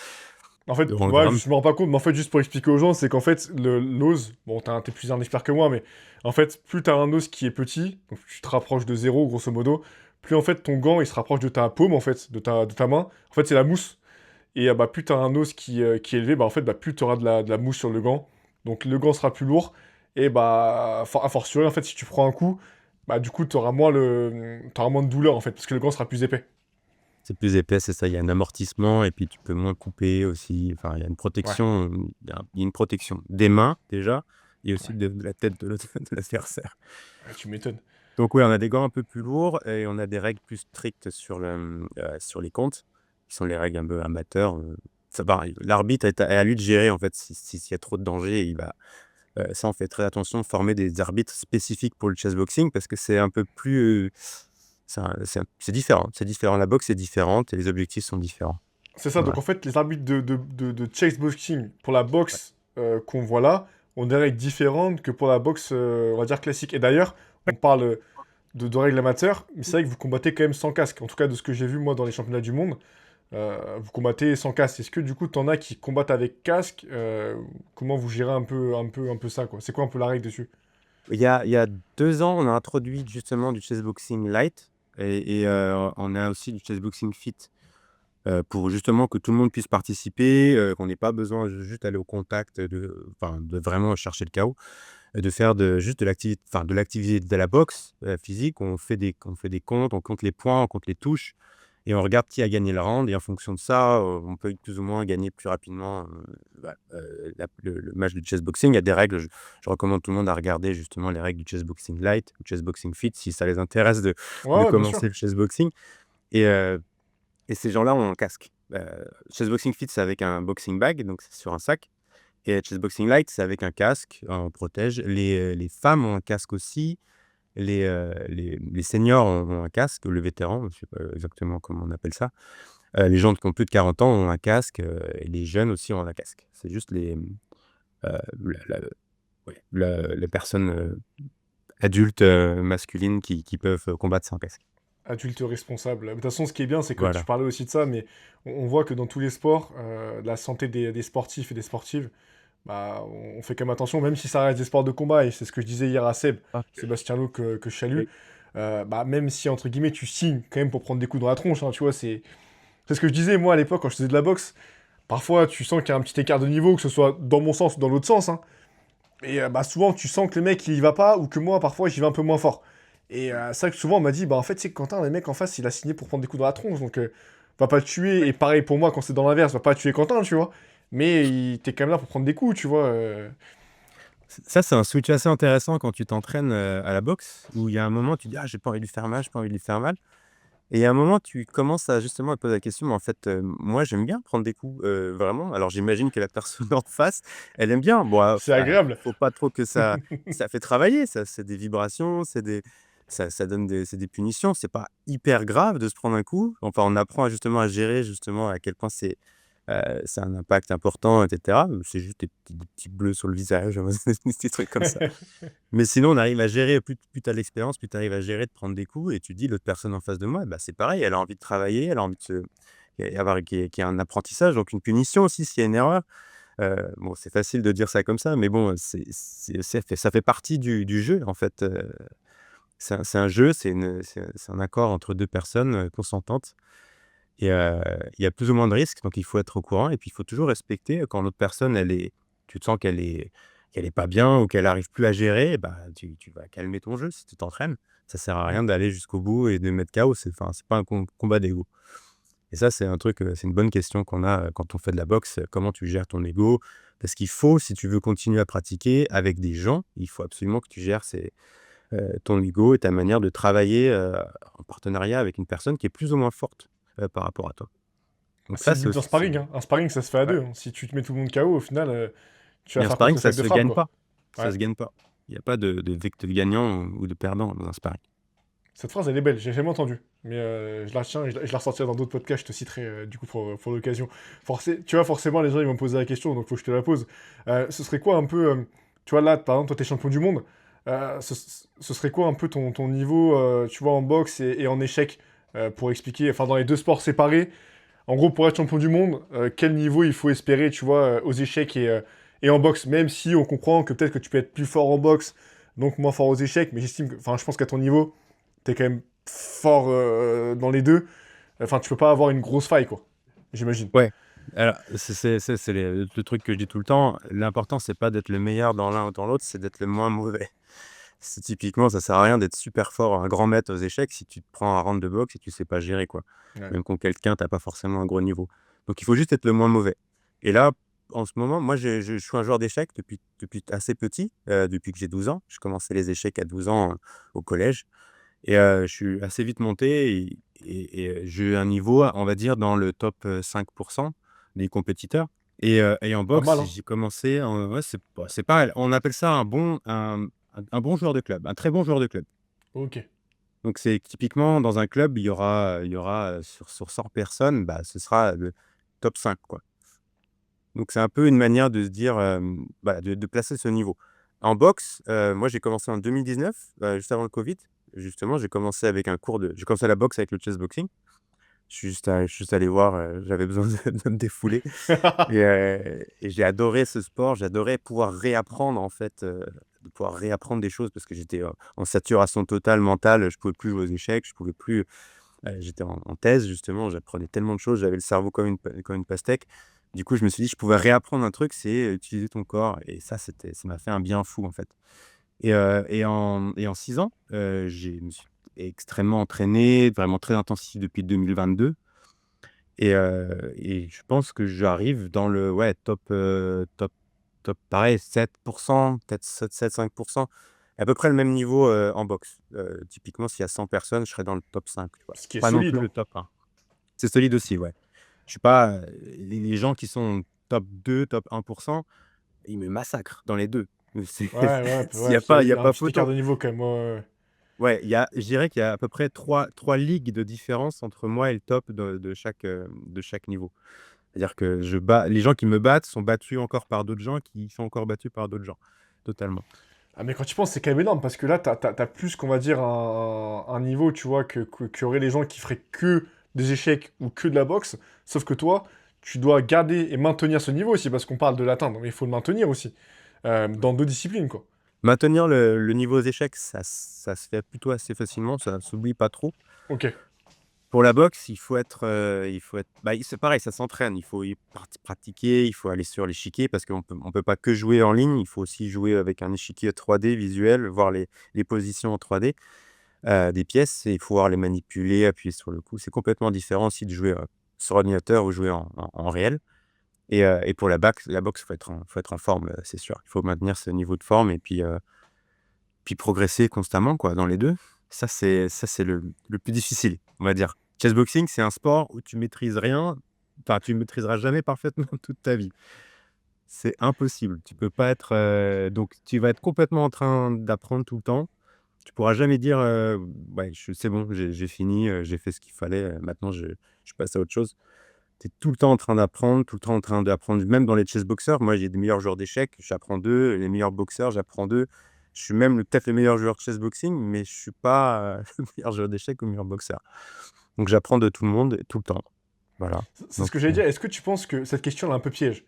En fait, en ouais, grammes. je me rends pas compte, mais en fait, juste pour expliquer aux gens, c'est qu'en fait, l'ose, bon, t'es plus un expert que moi, mais en fait, plus t'as un os qui est petit, donc tu te rapproches de zéro, grosso modo, plus en fait, ton gant, il se rapproche de ta paume, en fait, de ta main. En fait, c'est la mousse. Et bah, plus t'as un os qui est élevé, bah, en fait, bah, plus t'auras de la mousse sur le gant. Donc, le gant sera plus lourd. Et bah, a fortiori, en fait, si tu prends un coup, bah, du coup, t'auras moins de douleur, en fait, parce que le gant sera plus épais. C'est plus épais, c'est ça, il y a un amortissement et puis tu peux moins couper aussi. Enfin, il y a une Ouais, protection, il y a une protection des mains déjà et aussi ouais. de la tête de de l'adversaire. Ouais, tu m'étonnes. Donc oui, on a des gants un peu plus lourds et on a des règles plus strictes sur les comptes, qui sont les règles un peu amateurs, ça va, l'arbitre est à lui de gérer en fait s'il y a trop de danger, il va ça on fait très attention, former des arbitres spécifiques pour le chessboxing parce que c'est un peu plus, c'est différent. La boxe est différente et les objectifs sont différents. C'est ça, donc Voilà. en fait, les arbitres de chessboxing pour la Ouais. boxe qu'on voit là ont des règles différentes que pour la boxe, on va dire, classique. Et d'ailleurs, on parle de règles amateurs, mais c'est vrai que vous combattez quand même sans casque. En tout cas, de ce que j'ai vu moi dans les championnats du monde, vous combattez sans casque. Est-ce que du coup, t'en as qui combattent avec casque? Comment vous gérez un peu ça, quoi? C'est quoi un peu la règle dessus? Il y a 2 ans, on a introduit justement du chessboxing light et on a aussi du chessboxing fit. Pour justement que tout le monde puisse participer, qu'on n'ait pas besoin de juste aller au contact de vraiment chercher le chaos, de faire juste de l'activité de la boxe, physique. On fait des comptes, on compte les points, on compte les touches et on regarde qui a gagné le round et en fonction de ça, on peut plus ou moins gagner plus rapidement, le match de chessboxing. Il y a des règles, je recommande tout le monde à regarder justement les règles du chessboxing light ou chessboxing fit si ça les intéresse de Ouais, ouais, bien sûr. commencer le chessboxing et et ces gens-là ont un casque. Chessboxing Fit, c'est avec un boxing bag, donc c'est sur un sac Et chessboxing light, c'est avec un casque, on protège. Les femmes ont un casque aussi. Les seniors ont un casque, le vétéran, je ne sais pas exactement comment on appelle ça. Les gens qui ont plus de 40 ans ont un casque, et les jeunes aussi ont un casque. C'est juste la ouais, les personnes, adultes, masculines qui peuvent combattre sans casque. Adulte responsable. De toute façon, ce qui est bien, c'est que tu Voilà. parlais aussi de ça, mais on voit que dans tous les sports, la santé des sportifs et des sportives, bah, on fait quand même attention, même si ça reste des sports de combat, et c'est ce que je disais hier à Seb, OK. Sébastien Lowe, que je salue, Oui. bah, même si, entre guillemets, tu signes quand même pour prendre des coups dans la tronche, hein, tu vois, c'est ce que je disais, moi, à l'époque, quand je faisais de la boxe, parfois, tu sens qu'il y a un petit écart de niveau, que ce soit dans mon sens ou dans l'autre sens, hein, et bah, souvent, tu sens que le mec, il y va pas, ou que moi, parfois, j'y vais un peu moins fort. Et c'est vrai que souvent, on m'a dit, bah en fait, c'est que Quentin, le mec en face, il a signé pour prendre des coups dans la tronche, donc va pas le tuer. Et pareil pour moi, quand c'est dans l'inverse, va pas tuer Quentin, tu vois. Mais t'es quand même là pour prendre des coups, tu vois. Ça, c'est un switch assez intéressant quand tu t'entraînes, à la boxe, où il y a un moment, tu dis: «Ah, j'ai pas envie de lui faire mal, j'ai pas envie de lui faire mal». Et il y a un moment, tu commences à justement à te poser la question: «Mais en fait, moi, j'aime bien prendre des coups, vraiment». Alors j'imagine que la personne en face, elle aime bien. Bon, C'est agréable. faut pas trop que ça fait travailler, ça c'est des vibrations, ça donne c'est des punitions. C'est pas hyper grave de se prendre un coup. Enfin, on apprend justement à gérer justement à quel point c'est un impact important et cetera. C'est juste des petits bleus sur le visage, des petits trucs comme ça. Mais sinon, on arrive à gérer, plus tu as l'expérience, plus tu arrives à gérer de prendre des coups et tu dis: «L'autre personne en face de moi, bah, c'est pareil, elle a envie de travailler, elle a envie de se et avoir qu'il y ait un apprentissage, donc une punition aussi s'il y a une erreur». Bon, c'est facile de dire ça comme ça, mais bon, ça fait partie du jeu, en fait, c'est un jeu, c'est un accord entre 2 personnes, consentantes et il y a plus ou moins de risques, donc il faut être au courant et puis il faut toujours respecter quand l'autre personne, tu te sens qu'elle est pas bien ou qu'elle arrive plus à gérer, bah, tu vas calmer ton jeu si tu t'entraînes. Ça sert à Mm. rien d'aller jusqu'au bout et de mettre KO, c'est pas un combat d'ego et ça, c'est un truc, c'est une bonne question qu'on a, quand on fait de la boxe, comment tu gères ton ego? Parce qu'il faut, si tu veux continuer à pratiquer avec des gens, il faut absolument que tu gères ton ego et ta manière de travailler, en partenariat avec une personne qui est plus ou moins forte, par rapport à toi. Donc C'est ça, le c'est but d'un aussi c'est sparring, hein. Un sparring, ça se fait à ouais deux, hein. Si tu te mets tout le monde KO, au final, tu vas et un faire quoi avec sparring, le ça sac de se frappe, gagne quoi. pas. Ça Ouais. se gagne pas. Il y a pas de gagnant ou de perdant dans un sparring. Cette phrase, elle est belle, j'ai jamais entendu. Mais je la retiens et je la ressortirai dans d'autres podcasts, je te citerai du coup pour l'occasion. Tu vois, forcément, les gens ils vont me poser la question, donc faut que je te la pose. Ce serait quoi un peu. Tu vois, là, par exemple, toi, t'es champion du monde. Ce serait quoi un peu ton niveau, tu vois, en boxe et en échec pour expliquer, enfin, dans les deux sports séparés, en gros, pour être champion du monde, quel niveau il faut espérer, tu vois, aux échecs et en boxe, même si on comprend que peut-être que tu peux être plus fort en boxe, donc moins fort aux échecs, mais j'estime que, enfin, je pense qu'à ton niveau t'es quand même fort dans les deux. Enfin, tu peux pas avoir une grosse faille, quoi. J'imagine. Ouais, alors c'est le truc que je dis tout le temps. L'important, c'est pas d'être le meilleur dans l'un ou dans l'autre, c'est d'être le moins mauvais. C'est typiquement, ça sert à rien d'être super fort, un grand maître aux échecs si tu te prends un round de boxe et tu sais pas gérer, quoi. Ouais. Même contre quelqu'un, tu pas forcément un gros niveau. Donc il faut juste être le moins mauvais. Et là, en ce moment, moi, je suis un joueur d'échecs depuis assez petit, depuis que j'ai 12 ans. Je commençais les échecs à 12 ans, au collège et je suis assez vite monté et j'ai eu un niveau, on va dire, dans le top, 5 des compétiteurs et en Pas mal, boxe, hein. j'ai commencé en ouais, c'est pas on appelle ça un bon joueur de club, un très bon joueur de club. Ok. Donc c'est typiquement dans un club, il y aura, sur 100 personnes, bah, ce sera le top 5 quoi. Donc c'est un peu une manière de se dire, bah, de placer ce niveau. En boxe, moi j'ai commencé en 2019, juste avant le covid. Justement, j'ai commencé la boxe avec le chessboxing. Je suis juste allé voir, j'avais besoin de me défouler et j'ai adoré ce sport. J'adorais pouvoir réapprendre en fait, de pouvoir réapprendre des choses parce que j'étais, en saturation totale mentale. Je pouvais plus jouer aux échecs, je pouvais plus, j'étais en thèse justement, j'apprenais tellement de choses, j'avais le cerveau comme une pastèque. Du coup, je me suis dit: «Je pouvais réapprendre un truc, c'est utiliser ton corps» et ça m'a fait un bien fou en fait et en 6 ans, je me suis extrêmement entraîné, vraiment très intensif depuis 2022 et je pense que j'arrive dans le ouais, top pareil 7 peut-être 7-5 à peu près le même niveau, en boxe. Typiquement, s'il y a 100 personnes, je serais dans le top 5 tu vois? Ce qui est Pas non solide, plus hein. le top 1. C'est solide aussi, ouais. Je suis pas, les gens qui sont top 2 top 1 %, il me massacre dans les 2. C'est Ouais, ouais, s'il y a pas il il y y a a un pas petit écart photo. de niveau quand même. Ouais, ouais, ouais. Ouais, je dirais qu'il y a à peu près trois ligues de différence entre moi et le top de chaque niveau. C'est-à-dire que je bats les gens qui me battent sont battus encore par d'autres gens qui sont encore battus par d'autres gens. Totalement. Ah, mais quand tu penses, c'est quand même énorme parce que là, t'as plus qu'on va dire un niveau, tu vois, qu'auraient les gens qui feraient que des échecs ou que de la boxe. Sauf que toi, tu dois garder et maintenir ce niveau aussi parce qu'on parle de l'atteindre, mais il faut le maintenir aussi dans deux disciplines, quoi. Maintenir le niveau aux échecs, ça se fait plutôt assez facilement, ça s'oublie pas trop. Ok. Pour la boxe, il faut être bah, c'est pareil, ça s'entraîne. Il faut y pratiquer, il faut aller sur l'échiquier parce qu'on peut pas que jouer en ligne, il faut aussi jouer avec un échiquier 3D visuel, voir les positions en 3D, des pièces et il faut pouvoir les manipuler, appuyer sur le coup. C'est complètement différent aussi de jouer, sur ordinateur ou jouer en réel et pour la boxe, faut être en forme, c'est sûr. Il faut maintenir ce niveau de forme et puis progresser constamment quoi, dans les 2. Ça c'est le plus difficile, on va dire. Chessboxing, c'est un sport où tu maîtrises rien, enfin tu maîtriseras jamais parfaitement toute ta vie. C'est impossible. Tu peux pas être, donc tu vas être complètement en train d'apprendre tout le temps. Tu pourras jamais dire, «Ouais, je c'est bon, j'ai fini, j'ai fait ce qu'il fallait, maintenant je passe à autre chose». Tu es tout le temps en train d'apprendre, tout le temps en train d'apprendre, même dans les chessboxers. Moi, j'ai des meilleurs joueurs d'échecs, j'apprends d'eux, les meilleurs boxeurs, j'apprends d'eux. Je suis même peut-être le meilleur joueur de chessboxing, mais je suis pas, le meilleur joueur d'échecs ou le meilleur boxeur. Donc j'apprends de tout le monde, tout le temps. Voilà, C'est ce donc que j'allais dire. Est-ce que tu penses que cette question elle est un peu piège?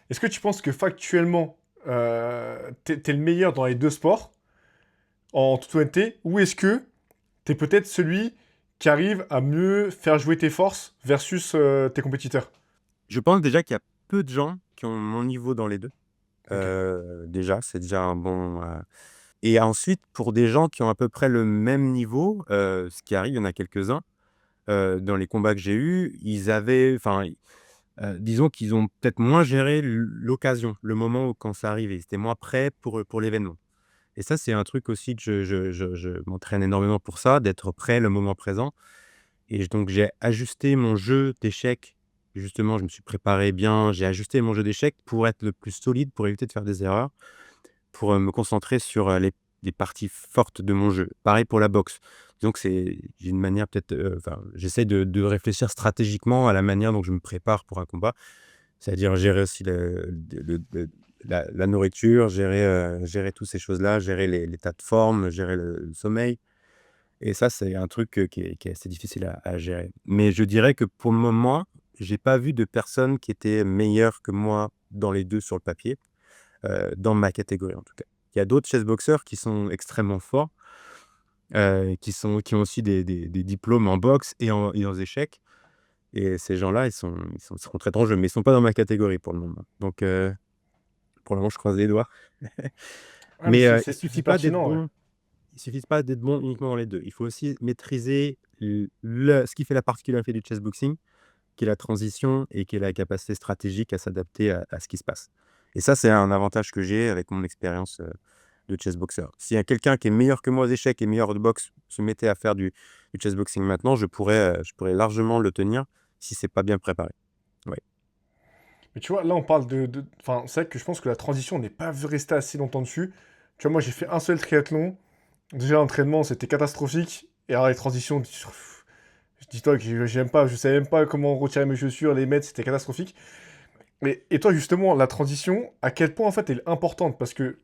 Est-ce que tu penses que factuellement, t'es le meilleur dans les deux sports, en toute honnêteté, ou est-ce que t'es peut-être celui qui arrive à mieux faire jouer tes forces versus tes compétiteurs? je pense déjà qu'il y a peu de gens qui ont mon niveau dans les 2. Ok. Déjà, c'est déjà un bon, et ensuite pour des gens qui ont à peu près le même niveau, ce qui arrive, il y en a quelques-uns, dans les combats que j'ai eus, ils avaient enfin, disons qu'ils ont peut-être moins géré l'occasion, le moment où quand ça arrivait. Ils étaient moins prêts pour l'événement et ça, c'est un truc aussi que je m'entraîne énormément pour ça, d'être prêt le moment présent et donc j'ai ajusté mon jeu d'échecs. Justement, je me suis préparé bien, j'ai ajusté mon jeu d'échecs pour être le plus solide, pour éviter de faire des erreurs, pour, me concentrer sur, les parties fortes de mon jeu. Pareil pour la boxe. Donc j'ai une manière peut-être, enfin, j'essaie de réfléchir stratégiquement à la manière dont je me prépare pour un combat. C'est-à-dire gérer aussi la nourriture, gérer toutes ces choses-là, gérer l'état de forme, gérer le sommeil et ça, c'est un truc, qui est assez difficile à gérer. Mais je dirais que pour le moment, j'ai pas vu de personne qui était meilleure que moi dans les 2 sur le papier, dans ma catégorie en tout cas. Il y a d'autres chessboxeurs qui sont extrêmement forts, qui ont aussi des diplômes en boxe et en échecs et ces gens-là, ils sont très dangereux, mais ils sont pas dans ma catégorie pour le moment. Donc pour le moment, je croise les doigts. Ah, mais Mais c'est pertinent, ouais. il suffit pas d'être bon uniquement dans les 2. Il faut aussi maîtriser ce qui fait la particularité du chessboxing, qui est la transition et qui est la capacité stratégique à s'adapter à ce qui se passe. Et ça, c'est un avantage que j'ai avec mon expérience, de chessboxer. S'il y a quelqu'un qui est meilleur que moi aux échecs et meilleur de boxe se mettait à faire du chessboxing maintenant, je pourrais largement le tenir si c'est pas bien préparé. Ouais. Mais tu vois, là, on parle enfin, c'est vrai que je pense que la transition, on n'est pas resté assez longtemps dessus. Tu vois, moi, j'ai fait un seul triathlon. Déjà, l'entraînement, c'était catastrophique. Et alors, les transitions, dis-toi que j'aime pas, je savais même pas comment retirer mes chaussures, les mettre, c'était catastrophique. Et toi, justement, la transition, à quel point, en fait, elle est importante? Parce que,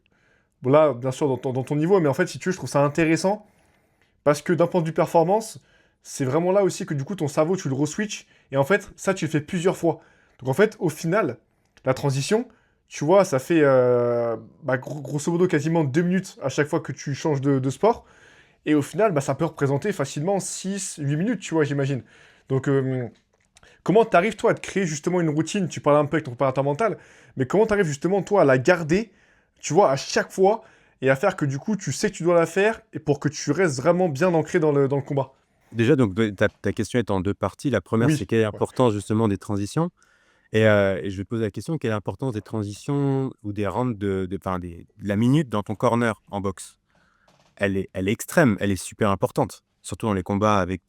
bon, là, bien sûr, dans ton niveau, mais en fait, si tu veux, je trouve ça intéressant. Parce que d'un point de vue performance, c'est vraiment là aussi que du coup ton cerveau tu le re-switch et en fait ça tu le fais plusieurs fois. Donc en fait au final la transition, tu vois ça fait bah, grosso modo quasiment 2 minutes à chaque fois que tu changes de sport et au final bah, ça peut représenter facilement 6, 8 minutes tu vois j'imagine. Donc comment t'arrives toi à te créer justement une routine? Tu parles un peu avec ton préparateur mental, mais comment t'arrives justement toi à la garder, tu vois, à chaque fois et à faire que du coup tu sais que tu dois la faire et pour que tu restes vraiment bien ancré dans le combat? Déjà donc ta question est en 2 parties. La première, c'est Oui, quelle est ouais. l'importance justement des transitions? Et je vais te poser la question, quelle est l'importance des transitions ou des rounds enfin de la minute dans ton corner en boxe? Elle est extrême, elle est super importante, surtout dans les combats avec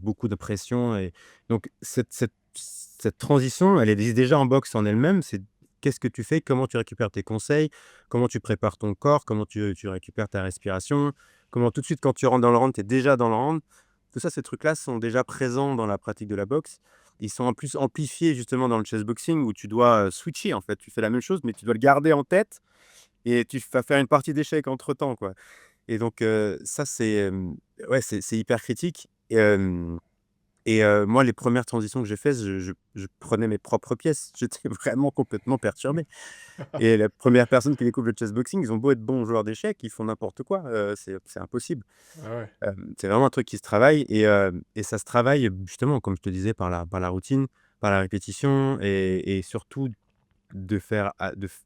beaucoup de pression et donc cette transition, elle existe déjà en boxe en elle-même, c'est qu'est-ce que tu fais, comment tu récupères tes conseils, comment tu prépares ton corps, comment tu récupères ta respiration, comment tout de suite quand tu rentres dans le round, tu es déjà dans le round. Tout ça, ces trucs-là sont déjà présents dans la pratique de la boxe. Ils sont en plus amplifiés justement dans le chessboxing où tu dois, switcher en fait. Tu fais la même chose, mais tu dois le garder en tête et tu vas faire une partie d'échecs entre-temps, quoi. Et donc ça c'est, ouais, c'est hyper critique et moi les premières transitions que j'ai faites, je prenais mes propres pièces. J'étais vraiment complètement perturbé et la première personne qui découvre le chessboxing, ils ont beau être bons joueurs d'échecs, ils font n'importe quoi, c'est impossible. Ah ouais. C'est vraiment un truc qui se travaille et ça se travaille, justement, comme je te disais, par la routine, par la répétition et surtout de faire a de f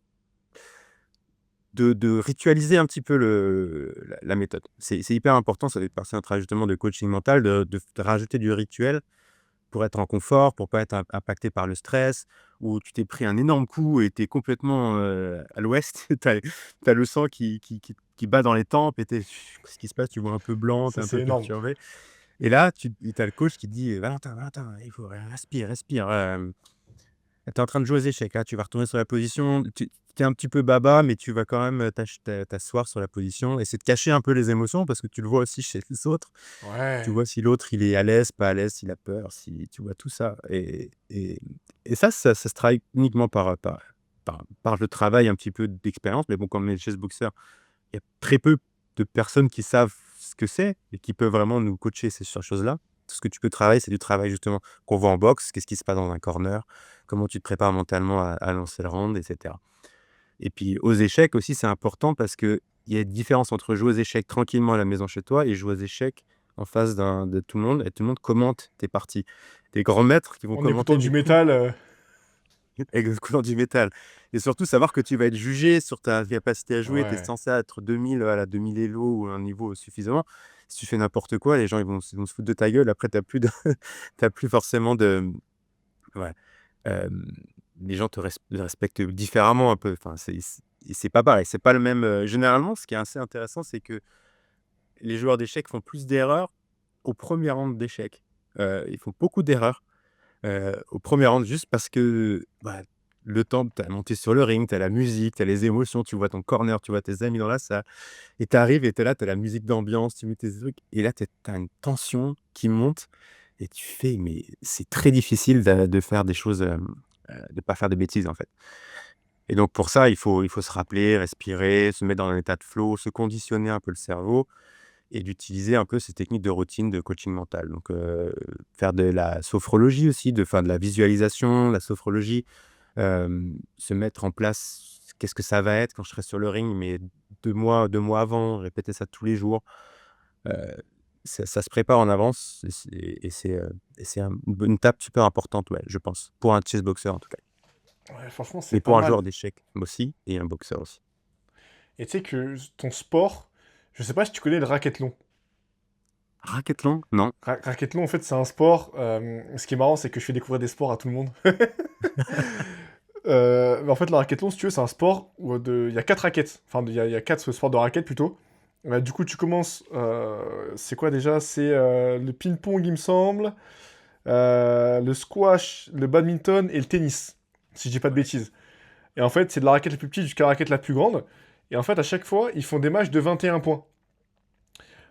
de ritualiser un petit peu la méthode. C'est hyper important, ça fait partie d'un travail justement de coaching mental, de rajouter du rituel pour être en confort, pour pas être impacté par le stress, ou tu t'es pris un énorme coup et tu es complètement, à l'ouest. Tu as le sang qui bat dans les tempes et tu qu'est-ce qui se passe? Tu vois un peu blanc, tu Ça, es un c'est peu énorme. perturbé et là, tu as le coach qui te dit: «Valentin, Valentin, il faut respire, respire, tu es en train de jouer aux échecs, là, tu vas retourner sur la position, tu es un petit peu baba, mais tu vas quand même, t'asseoir sur la position». Essayer de cacher un peu les émotions parce que tu le vois aussi chez les autres. Tu Ouais. vois si l'autre, il est à l'aise, pas à l'aise, s'il a peur, si tu vois tout ça et ça se travaille uniquement par le travail un petit peu d'expérience. Mais bon, comme les chessboxers, il y a très peu de personnes qui savent ce que c'est et qui peuvent vraiment nous coacher ces choses-là. Tout ce que tu peux travailler, c'est du travail justement qu'on voit en boxe. Qu'est-ce qui se passe dans un corner? Comment tu te prépares mentalement à lancer le round et cetera. Et puis aux échecs aussi, c'est important parce qu'il y a une différence entre jouer aux échecs tranquillement à la maison chez toi et jouer aux échecs en face de tout le monde et tout le monde commente tes parties. Des grands maîtres qui vont En écoutant commenter du des coups métal, exécutant du métal et surtout savoir que tu vas être jugé sur ta capacité à jouer. Tu es ouais. censé être 2000 à la 2000 elo ou un niveau suffisamment. Si tu fais n'importe quoi, les gens ils vont se foutre de ta gueule. Après tu plus de tu plus forcément de ouais, hem, les gens te respectent différemment un peu. Enfin, c'est pas pareil, c'est pas le même, généralement, ce qui est assez intéressant, c'est que les joueurs d'échecs font plus d'erreurs au premier round d'échecs. Ils font beaucoup d'erreurs, au premier round juste parce que, bah, le temps tu as monté sur le ring, tu as la musique, tu as les émotions, tu vois ton corner, tu vois tes amis dans la salle et tu arrives et tu es là, tu as la musique d'ambiance, tu mets tes trucs et là tu as une tension qui monte et tu fais mais c'est très difficile de faire des choses, de pas faire de bêtises, en fait et donc pour ça, il faut se rappeler, respirer, se mettre dans un état de flow, se conditionner un peu le cerveau et d'utiliser un peu ces techniques de routine de coaching mental. Donc, faire de la sophrologie aussi, de la visualisation, la sophrologie, se mettre en place, qu'est-ce que ça va être quand je serai sur le ring, mais 2 mois avant, répéter ça tous les jours. Heu, ça se prépare en avance et c'est une bonne étape super importante, ouais, je pense, pour un chessboxer en tout cas. Ouais, franchement, c'est Mais pas pour un mal. joueur d'échecs aussi et un boxeur aussi. Et tu sais que ton sport, je sais pas si tu connais le racquethlon. Racquethlon? Non. Racquethlon, en fait, c'est un sport. Ce qui est marrant, c'est que je fais découvrir des sports à tout le monde. Mais en fait, le racquethlon, si tu veux, c'est un sport où il y a 4 raquettes. Enfin, il y a 4 sports de raquettes plutôt. Du coup, tu commences. C'est quoi déjà? C'est le ping-pong, il me semble. Le squash, le badminton et le tennis. Si je dis pas de Ouais. bêtises. Et en fait, c'est de la raquette la plus petite jusqu'à la raquette la plus grande. Et en fait, à chaque fois, ils font des matchs de 21 points.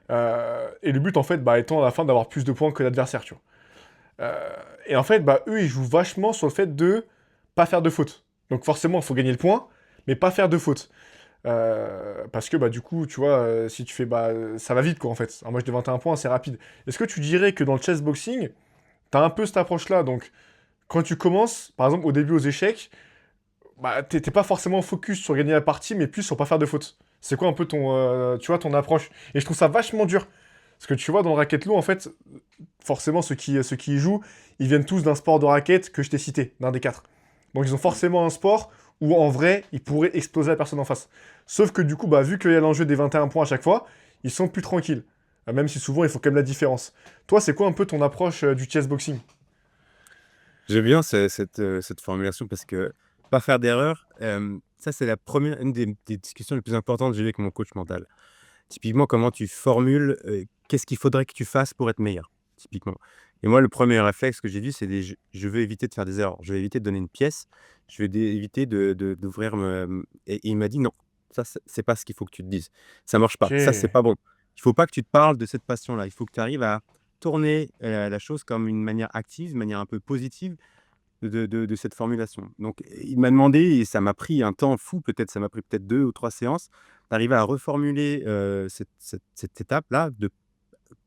Et le but, en fait, bah, étant à la fin d'avoir plus de points que l'adversaire, tu vois. Et en fait, bah, eux, ils jouent vachement sur le fait de pas faire de faute. Donc forcément, il faut gagner le point, mais pas faire de faute. Parce que, bah, du coup, tu vois, si tu fais, bah, ça va vite, quoi, en fait. Un match de 21 points, c'est rapide. Est-ce que tu dirais que dans le chessboxing, t'as un peu cette approche-là? Donc, quand tu commences, par exemple, au début aux échecs, bah, t'es pas forcément focus sur gagner la partie, mais plus sur pas faire de faute. C'est quoi un peu ton, tu vois, ton approche? Et je trouve ça vachement dur. Parce que tu vois, dans le racquetlo, en fait, forcément, ceux qui y jouent, ils viennent tous d'un sport de raquette que je t'ai cité, d'un des 4. Donc ils ont Mmh. forcément un sport où, en vrai, ils pourraient exploser la personne en face. Sauf que du coup, bah, vu qu'il y a l'enjeu des 21 points à chaque fois, ils sont plus tranquilles. Même si souvent, il faut quand même la différence. Toi, c'est quoi un peu ton approche du chessboxing? J'aime bien cette formulation parce que pas faire d'erreur, ça c'est la première une des discussions les plus importantes que j'ai eues avec mon coach mental. Typiquement, comment tu formules, qu'est-ce qu'il faudrait que tu fasses pour être meilleur? Typiquement. Et moi, le premier réflexe que j'ai dit, c'est je veux éviter de faire des erreurs. Je vais éviter de donner une pièce. Je vais éviter d'ouvrir et il m'a dit: «Non, ça, c'est pas ce qu'il faut que tu te dises. Ça marche pas. Ça, c'est OK. pas bon. Il faut pas que tu te parles de cette passion-là. Il faut que tu arrives à tourner, la chose comme une manière active, une manière un peu positive de cette formulation». Donc il m'a demandé et ça m'a pris un temps fou, peut-être ça m'a pris peut-être 2 ou 3 séances, d'arriver à reformuler, cette étape-là de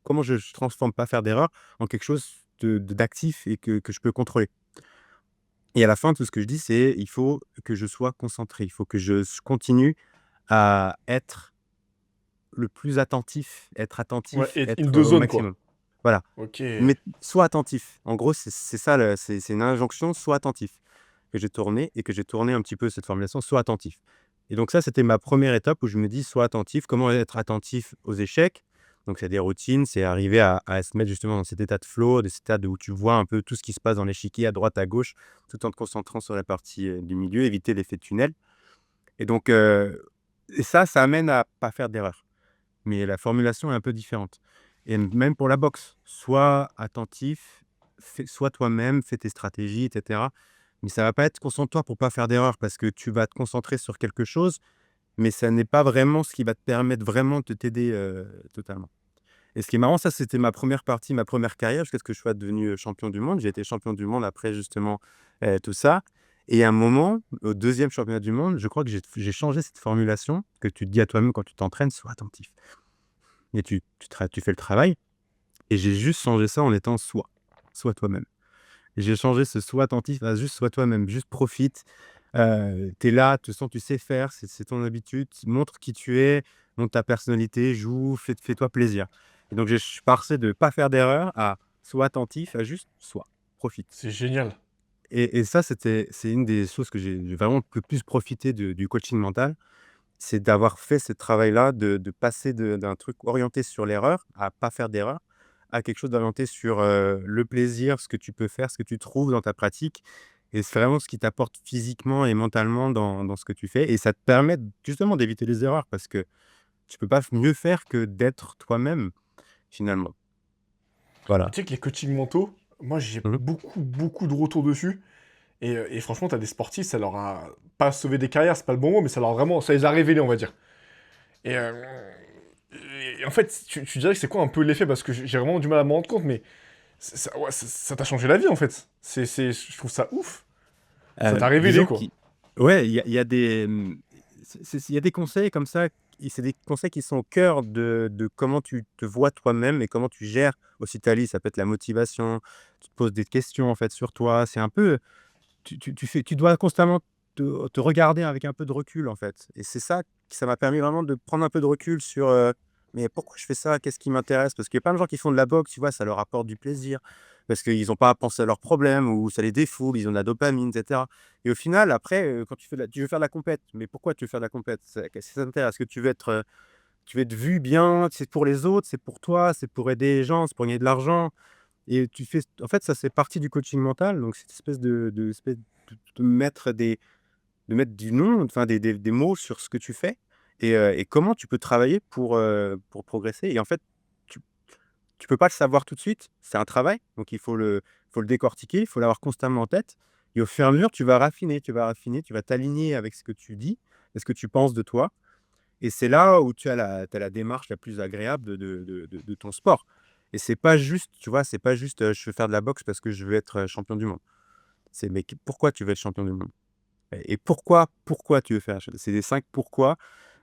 comment je transforme pas faire d'erreur en quelque chose d'actif et que je peux contrôler. Et à la fin, tout ce que je dis, c'est: «Il faut que je sois concentré. Il faut que je continue à être le plus Ouais, attentif, et une être, deux au zones, quoi. maximum». Voilà, OK. mais sois attentif. En gros, c'est ça le c'est une injonction: «Sois attentif». Que j'ai tourné un petit peu cette formulation: «Sois attentif». Et donc ça, c'était ma première étape où je me dis: «Sois attentif». Comment être attentif aux échecs? Donc c'est des routines, c'est arriver à se mettre justement dans cet état de flow, de cet état de où tu vois un peu tout ce qui se passe dans l'échiquier à droite, à gauche, tout en te concentrant sur la partie, du milieu, éviter l'effet tunnel. Et donc et ça amène à pas faire d'erreur. Mais la formulation est un peu différente. Et même pour la boxe, sois attentif, sois toi-même, fais tes stratégies, et cetera. Mais ça va pas être concentre-toi pour pas faire d'erreur parce que tu vas te concentrer sur quelque chose, mais ça n'est pas vraiment ce qui va te permettre vraiment de t'aider, totalement. Et ce qui est marrant, ça, c'était ma première partie, ma première carrière jusqu'à ce que je sois devenu, champion du monde. J'ai été champion du monde après justement, tout ça. Et à un moment, au deuxième championnat du monde, je crois que j'ai changé cette formulation que tu te dis à toi-même quand tu t'entraînes: «Sois attentif». Et tu fais le travail et j'ai juste changé ça en étant sois toi-même. Et j'ai changé ce «sois attentif» à juste «sois toi-même», juste profite, tu es là, tu sens tu sais faire, c'est ton habitude, montre qui tu es, montre ta personnalité, joue, fais-toi plaisir. Et donc je suis passé de pas faire d'erreur à sois attentif à juste sois, profite. C'est génial. Et ça, c'est une des choses que j'ai vraiment le plus profité du coaching mental, c'est d'avoir fait ce travail-là, de passer d'un truc orienté sur l'erreur, à pas faire d'erreur, à quelque chose d'orienté sur, le plaisir, ce que tu peux faire, ce que tu trouves dans ta pratique et c'est vraiment ce qui t'apporte physiquement et mentalement dans ce que tu fais et ça te permet justement d'éviter les erreurs parce que tu peux pas mieux faire que d'être toi-même, finalement. Mais Voilà. tu sais que les coachings mentaux, moi, j'ai Mmh mh. beaucoup, beaucoup de retours dessus. Et franchement, t'as des sportifs, ça leur a pas sauvé des carrières, c'est pas le bon mot, mais ça leur a vraiment, ça les a révélés, on va dire. Et, et en fait, tu dirais que c'est quoi un peu l'effet? Parce que j'ai vraiment du mal à me rendre compte, mais ouais, ça t'a changé la vie, en fait. Je trouve ça ouf. Ça t'a révélé, Disons quoi. qu'il ouais, il y a des, il y a des conseils comme ça, qui c'est des conseils qui sont au cœur de comment tu te vois toi-même et comment tu gères aussi ta vie. Ça peut être la motivation, tu te poses des questions, en fait, sur toi. C'est un peu tu dois constamment te regarder avec un peu de recul, en fait et c'est ça qui ça m'a permis vraiment de prendre un peu de recul sur, «Mais pourquoi je fais ça? Qu'est-ce qui m'intéresse?» Parce qu'il y a plein de gens qui font de la boxe, tu vois, ça leur apporte du plaisir, parce qu'ils ont pas à penser à leurs problèmes ou ça les défoule, ils ont de la dopamine et cetera et au final, après, quand tu veux faire de la compète, mais pourquoi tu veux faire de la compète? Qu'est-ce que ça t'intéresse? Est-ce que tu veux être vu bien? C'est pour les autres? C'est pour toi? C'est pour aider les gens? C'est pour gagner de l'argent? Et tu fais en fait, ça, c'est partie du coaching mental, donc cette espèce espèce de mettre de mettre du nom, enfin des mots sur ce que tu fais et comment tu peux travailler pour progresser et en fait, tu tu peux pas le savoir tout de suite, c'est un travail, donc il faut le décortiquer, il faut l'avoir constamment en tête et au fur et à mesure, tu vas raffiner, tu vas t'aligner avec ce que tu dis et ce que tu penses de toi et c'est là où tu as la démarche la plus agréable de ton sport et c'est pas juste, tu vois, c'est pas juste, «Je veux faire de la boxe parce que je veux être, champion du monde». C'est mais pourquoi tu veux être champion du monde? Et pourquoi tu veux faire la chose? C'est les 5 pourquoi,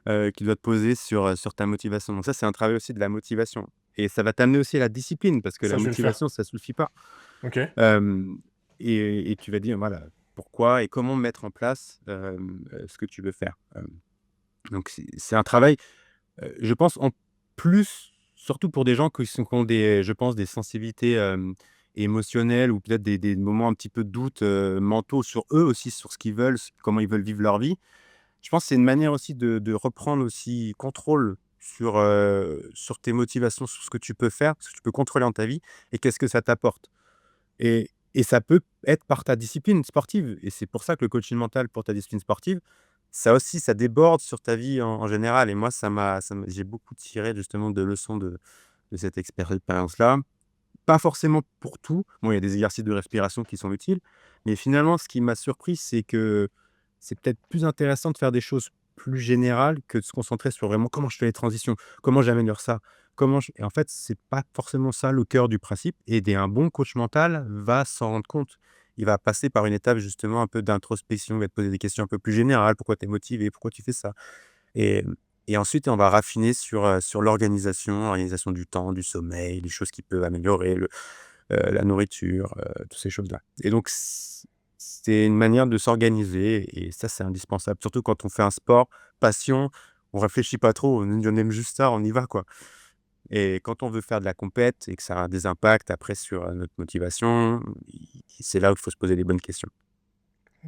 que tu dois te poser sur ta motivation. Donc ça, c'est un travail aussi de la motivation et ça va t'amener aussi à la discipline parce que la Ça, je vais le faire. motivation, ça suffit pas. Ok. Hem et tu vas dire, voilà, pourquoi et comment mettre en place, ce que tu veux faire. Donc c'est un travail, je pense en plus, surtout pour des gens qui ont des, je pense, des sensibilités, émotionnelles ou peut-être des moments un petit peu de doute, mentaux sur eux aussi, sur ce qu'ils veulent, comment ils veulent vivre leur vie. Je pense que c'est une manière aussi de reprendre aussi contrôle sur tes motivations, sur ce que tu peux faire, ce que tu peux contrôler dans ta vie et qu'est-ce que ça t'apporte. Et ça peut être par ta discipline sportive et c'est pour ça que le coaching mental pour ta discipline sportive, ça aussi, ça déborde sur ta vie en général et moi j'ai beaucoup tiré justement de leçons de cette expérience-là pas forcément pour tout. Bon, il y a des exercices de respiration qui sont utiles, mais finalement, ce qui m'a surpris, c'est que c'est peut-être plus intéressant de faire des choses plus générales que de se concentrer sur vraiment comment je fais les transitions, comment j'améliore ça, comment je et en fait, c'est pas forcément ça le cœur du principe et un bon coach mental va s'en rendre compte. Il va passer par une étape justement un peu d'introspection, il va te poser des questions un peu plus générales. Pourquoi tu es motivé? Pourquoi tu fais ça? Et ensuite, on va raffiner sur l'organisation du temps, du sommeil, les choses qui peuvent améliorer, la nourriture, toutes ces choses-là. Et donc c'est une manière de s'organiser et ça, c'est indispensable. Surtout quand on fait un sport, passion, on réfléchit pas trop, on aime juste ça, on y va, quoi. Et quand on veut faire de la compète et que ça a des impacts après sur, notre motivation, c'est là où il faut se poser les bonnes questions.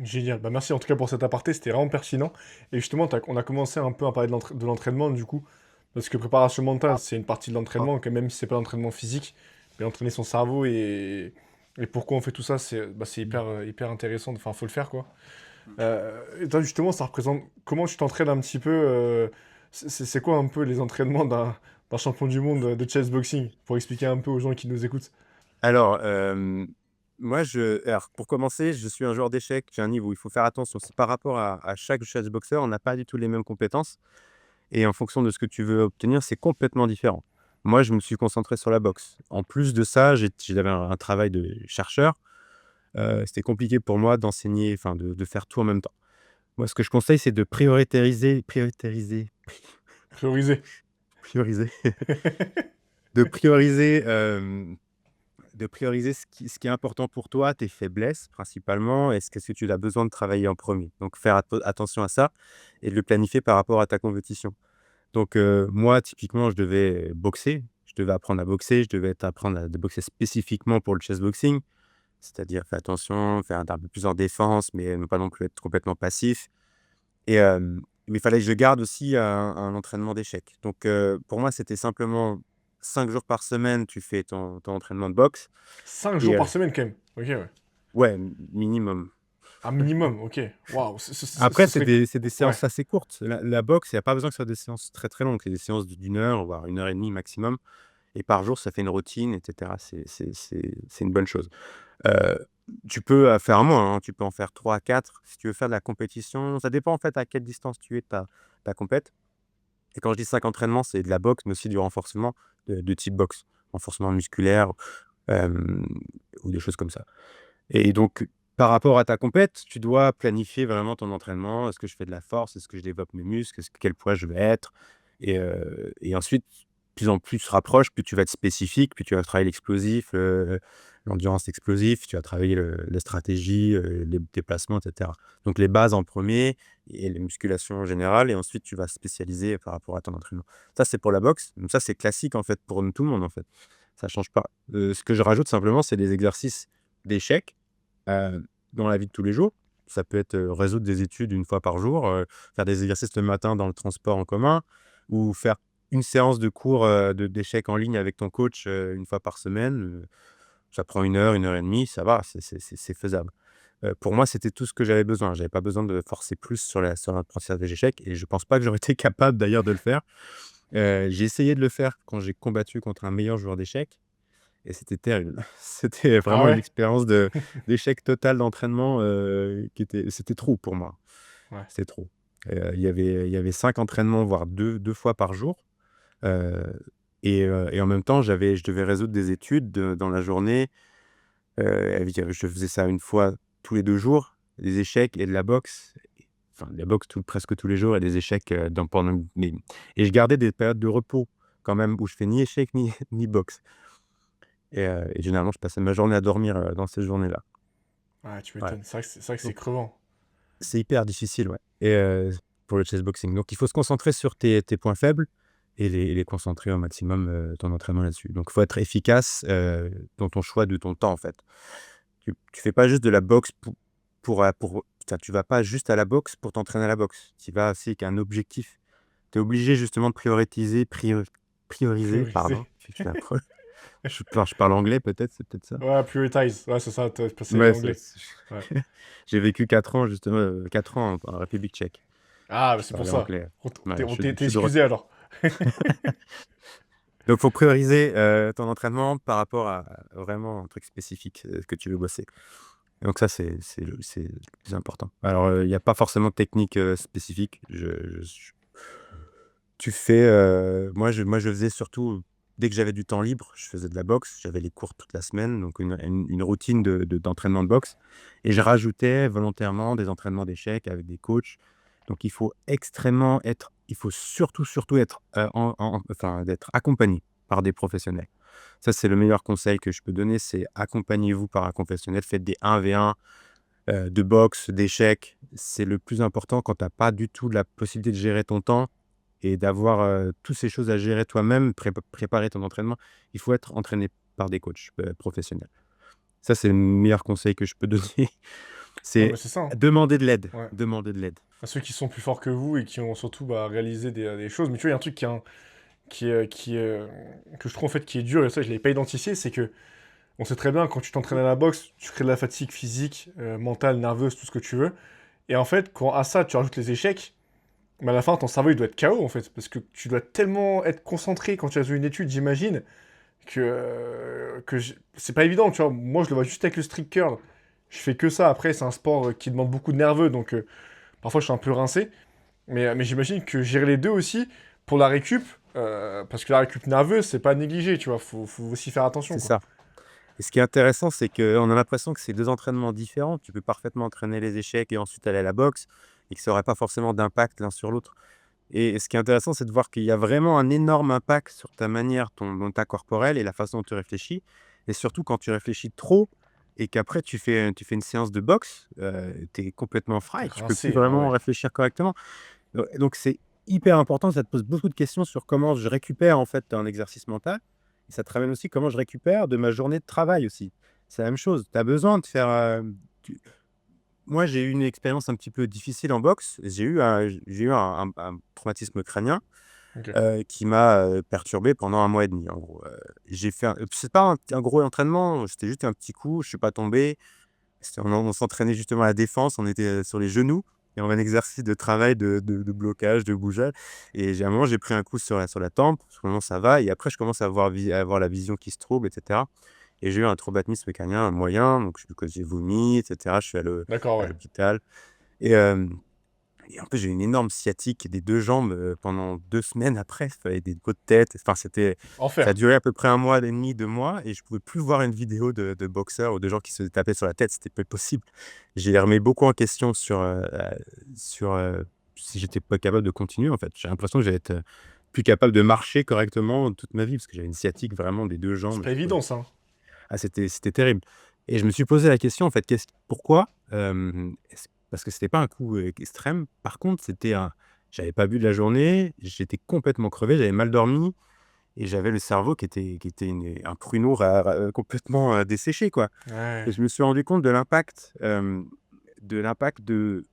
Génial. Bah, merci en tout cas pour cet aparté, c'était vraiment pertinent. Et justement, on a commencé un peu à parler de l'entraînement du coup, parce que préparation mentale, c'est une partie de l'entraînement, quand même si c'est pas l'entraînement physique, mais entraîner son cerveau et pourquoi on fait tout ça, c'est hyper, hyper intéressant. Enfin, faut le faire quoi. Et toi, justement, ça représente comment tu t'entraînes un petit peu. C'est quoi un peu les entraînements d'un champion du monde de chess boxing pour expliquer un peu aux gens qui nous écoutent? Alors, moi, pour commencer, je suis un joueur d'échecs, j'ai un niveau, il faut faire attention. C'est par rapport à chaque boxer, on n'a pas du tout les mêmes compétences et en fonction de ce que tu veux obtenir, c'est complètement différent. Moi, je me suis concentré sur la boxe. En plus de ça, j'avais un travail de chercheur, c'était compliqué pour moi d'enseigner, enfin de faire tout en même temps. Moi, ce que je conseille, c'est de Prioriser. prioriser, de prioriser, ce qui est important pour toi, tes faiblesses principalement et qu'est-ce que tu as besoin de travailler en premier. Donc faire attention à ça et de le planifier par rapport à ta compétition. Donc moi, typiquement, je devais boxer, je devais apprendre à boxer, je devais apprendre à boxer spécifiquement pour le chess boxing, c'est-à-dire faire attention, faire un peu plus en défense, mais ne pas non plus être complètement passif et mais il fallait que je garde aussi un entraînement d'échecs. Donc pour moi, c'était simplement 5 jours par semaine, tu fais ton entraînement de boxe Cinq et jours par semaine quand même. Ok, ouais. ouais, minimum. Un minimum, ok. Waouh, Après, ce serait... c'est des Ouais. séances assez courtes. La boxe, il y a pas besoin que ce soit des séances très, très longues. C'est des séances d'1 heure, voire 1 heure et demie maximum et par jour, ça fait une routine et cetera. C'est une bonne chose. Heu, tu peux, faire moins, hein, tu peux en faire 3 à 4 si tu veux faire de la compétition. Ça dépend en fait à quelle distance tu es de ta compète et quand je dis 5 entraînements, c'est de la boxe, mais aussi du renforcement de type boxe. Renforcement musculaire, hem, ou des choses comme ça. Et donc, par rapport à ta compète, tu dois planifier vraiment ton entraînement. Est-ce que je fais de la force? Est-ce que je développe mes muscles? Quel poids je vais être? Et ensuite, plus en plus tu te rapproches, plus tu vas être spécifique, plus tu vas travailler l'explosif, l'endurance explosive, tu vas travailler la stratégie, les déplacements et cetera. Donc les bases en premier et les musculations en général et ensuite tu vas spécialiser par rapport à ton entraînement. Ça, c'est pour la boxe. Donc ça, c'est classique en fait pour tout le monde en fait. Ça change pas. Ce que je rajoute simplement, c'est des exercices d'échecs dans la vie de tous les jours. Ça peut être, résoudre des études une fois par jour, faire des exercices le matin dans le transport en commun ou faire une séance de cours, d'échecs en ligne avec ton coach, une fois par semaine, ça prend 1 heure et demie, ça va, c'est faisable. Pour moi, c'était tout ce que j'avais besoin. J'avais pas besoin de forcer plus sur l'apprentissage des échecs et je pense pas que j'aurais été capable d'ailleurs de le faire. J'ai essayé de le faire quand j'ai combattu contre un meilleur joueur d'échecs et c'était terrible. C'était Ah vraiment une ouais? expérience d'échec total d'entraînement, c'était trop pour moi. Ouais. C'était trop. Il y avait 5 entraînements, voire deux fois par jour, heu et en même temps, je devais résoudre des études dans la journée, je faisais ça une fois tous les 2 jours, des échecs et de la boxe. Enfin, de la boxe presque tous les jours et des échecs, pendant mais et je gardais des périodes de repos quand même où je fais ni échecs ni ni boxe. Et généralement, je passais ma journée à dormir, dans ces journées-là. Ouais, tu Ouais. m'étonnes. C'est vrai que c'est Donc crevant. c'est hyper difficile, ouais et pour le chessboxing. Donc il faut se concentrer sur tes points faibles et les concentrer au maximum, ton entraînement là-dessus. Donc il faut être efficace, dans ton choix de ton temps, en fait. Tu fais pas juste de la boxe enfin, tu vas pas juste à la boxe pour t'entraîner à la boxe. Tu y vas aussi avec un objectif. Tu es obligé justement de prioriser, pardon, Prioriser. je je parle anglais peut-être, c'est peut-être ça? Ouais, prioritize. Ouais, c'est ça, c'est Ouais, anglais. Ouais. j'ai vécu 4 ans justement, 4 ans en République tchèque. Ah, bah Je c'est pour parlais ça. anglais. T'es Ouais, t'es je suis de excusé alors. Donc, faut prioriser ton entraînement par rapport à vraiment un truc spécifique que tu veux bosser. Donc ça, c'est le plus important. Alors, il n'y a pas forcément de technique spécifique. Tu fais, moi je faisais surtout, dès que j'avais du temps libre, je faisais de la boxe. J'avais les cours toute la semaine, donc une routine d'entraînement de boxe et je rajoutais volontairement des entraînements d'échecs avec des coachs. Donc il faut surtout être, enfin, d'être accompagné par des professionnels. Ça, c'est le meilleur conseil que je peux donner, c'est accompagnez-vous par un professionnel. Faites des 1v1, de boxe, d'échecs. C'est le plus important quand tu as pas du tout la possibilité de gérer ton temps et d'avoir, toutes ces choses à gérer toi-même, préparer ton entraînement. Il faut être entraîné par des coachs, professionnels. Ça, c'est le meilleur conseil que je peux donner. Non, mais C'est c'est ça, hein. demander de l'aide, Ouais. demander de l'aide. À ceux qui sont plus forts que vous et qui ont surtout bah, réalisé des choses. Mais tu vois, il y a un truc que je trouve en fait qui est dur, et ça je l'ai pas identifié, c'est que on sait très bien quand tu t'entraînes à la boxe, tu crées de la fatigue physique, mentale, nerveuse, tout ce que tu veux. Et en fait, quand à ça tu rajoutes les échecs, mais à la fin ton cerveau il doit être KO en fait, parce que tu dois tellement être concentré quand tu as une étude, j'imagine, c'est pas évident, tu vois. Moi je le vois juste avec le street curl. Je fais que ça, après c'est un sport qui demande beaucoup de nerveux, donc parfois je suis un peu rincé. Mais j'imagine que gérer les deux aussi, pour la récup, parce que la récup nerveuse, c'est pas négligé, tu vois, faut aussi faire attention, C'est quoi. ça. Et ce qui est intéressant, c'est qu'on a l'impression que c'est 2 entraînements différents. Tu peux parfaitement entraîner les échecs et ensuite aller à la boxe et que ça aurait pas forcément d'impact l'un sur l'autre. Et ce qui est intéressant, c'est de voir qu'il y a vraiment un énorme impact sur ta manière, ton état corporel et la façon dont tu réfléchis. Et surtout quand tu réfléchis trop et qu'après tu fais une séance de boxe, tu es complètement T'es fry, tu peux plus rincé, ah vraiment ouais. réfléchir correctement. Donc c'est hyper important, ça te pose beaucoup de questions sur comment je récupère en fait un exercice mental et ça te ramène aussi comment je récupère de ma journée de travail aussi. C'est la même chose, tu as besoin de faire, tu moi j'ai eu une expérience un petit peu difficile en boxe. J'ai eu un traumatisme crânien, Ok. qui m'a, perturbé pendant 1 mois et demi en gros, j'ai fait c'est pas un gros entraînement, c'était juste un petit coup, je suis pas tombé. On s'entraînait justement à la défense, on était, sur les genoux et on avait un exercice de travail de blocage, de bougeage et à un moment, j'ai pris un coup sur la tempe. Sur le moment, ça va et après je commence à avoir la vision qui se trouble et cetera et j'ai eu un traumatisme crânien moyen, donc j'ai vomi et cetera. Je suis allé D'accord, à ouais. l'hôpital et et en plus, j'ai eu une énorme sciatique des 2 jambes, pendant 2 semaines après. Ça fait des maux de tête. Enfin, ça a Enfer. duré à peu près 1 mois et demi, 2 mois et je pouvais plus voir une vidéo de boxeurs ou de gens qui se tapaient sur la tête, c'était plus possible. J'ai remis beaucoup en question sur si j'étais pas capable de continuer, en fait. J'ai l'impression que j'allais être, plus capable de marcher correctement toute ma vie parce que j'avais une sciatique vraiment des 2 C'est jambes. pas évident, ça, hein. C'était terrible et je me suis posé la question, en fait, pourquoi, est-ce parce que c'était pas un coup, extrême. Par contre, j'avais pas bu de la journée, j'étais complètement crevé, j'avais mal dormi et j'avais le cerveau qui était un pruneau complètement, desséché, quoi et Ouais. je me suis rendu compte de l'impact de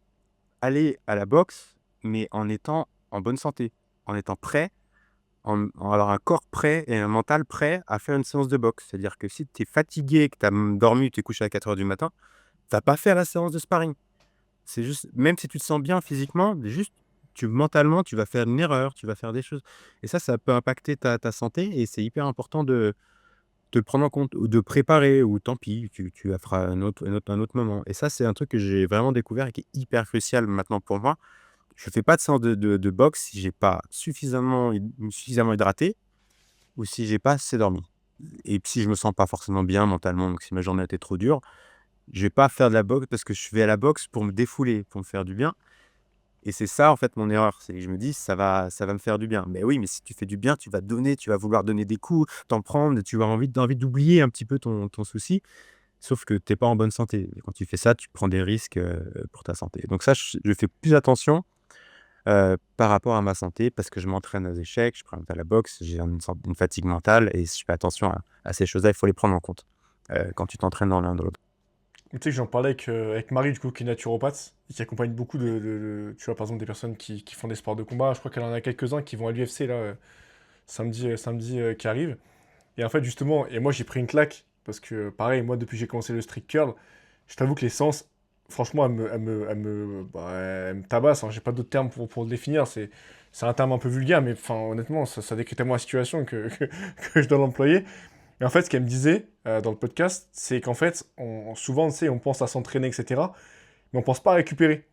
aller à la boxe, mais en étant en bonne santé, en étant prêt avoir un corps prêt et un mental prêt à faire une séance de boxe. C'est-à-dire que si tu es fatigué, que tu as, dormi, tu es couché à 4 heures du matin, tu vas pas faire la séance de sparring. C'est juste même si tu te sens bien physiquement, juste mentalement, tu vas faire une erreur, tu vas faire des choses et ça peut impacter ta santé et c'est hyper important de te prendre en compte ou de préparer ou tant pis, tu la feras un autre moment et ça, c'est un truc que j'ai vraiment découvert et qui est hyper crucial maintenant pour moi. Je fais pas de séance de boxe si j'ai pas suffisamment hydraté ou si j'ai pas assez dormi et si je me sens pas forcément bien mentalement, donc si ma journée a été trop dure, je vais pas faire de la boxe parce que je vais à la boxe pour me défouler, pour me faire du bien et c'est ça, en fait, mon erreur. C'est que je me dis: «Ça va me faire du bien». Mais oui, mais si tu fais du bien, tu vas donner, tu vas vouloir donner des coups, t'en prendre, tu vas envie d'oublier un petit peu ton souci, sauf que tu es pas en bonne santé et quand tu fais ça, tu prends des risques, pour ta santé. Donc ça, je fais plus attention, par rapport à ma santé parce que je m'entraîne aux échecs, je pratique à la boxe, j'ai une fatigue mentale et je fais attention à ces choses-là, il faut les prendre en compte, quand tu t'entraînes dans l'un dans l'autre. Tu sais que j'en parlais avec Marie, du coup, qui est naturopathe, et qui accompagne beaucoup tu vois, par exemple, des personnes qui font des sports de combat. Je crois qu'elle en a quelques-uns qui vont à l'UFC, là, samedi qui arrive. Et en fait, justement, et moi, j'ai pris une claque, parce que, pareil, moi, depuis que j'ai commencé le street curl, je t'avoue que les séances franchement, elle me tabasse, hein. J'ai pas d'autres termes pour le définir. C'est un terme un peu vulgaire, mais enfin, honnêtement, ça décrit tellement la situation que je dois l'employer. Et en fait, ce qu'elle me disait dans le podcast, c'est qu'en fait, souvent, tu sais, on pense à s'entraîner, etc., mais on pense pas à récupérer.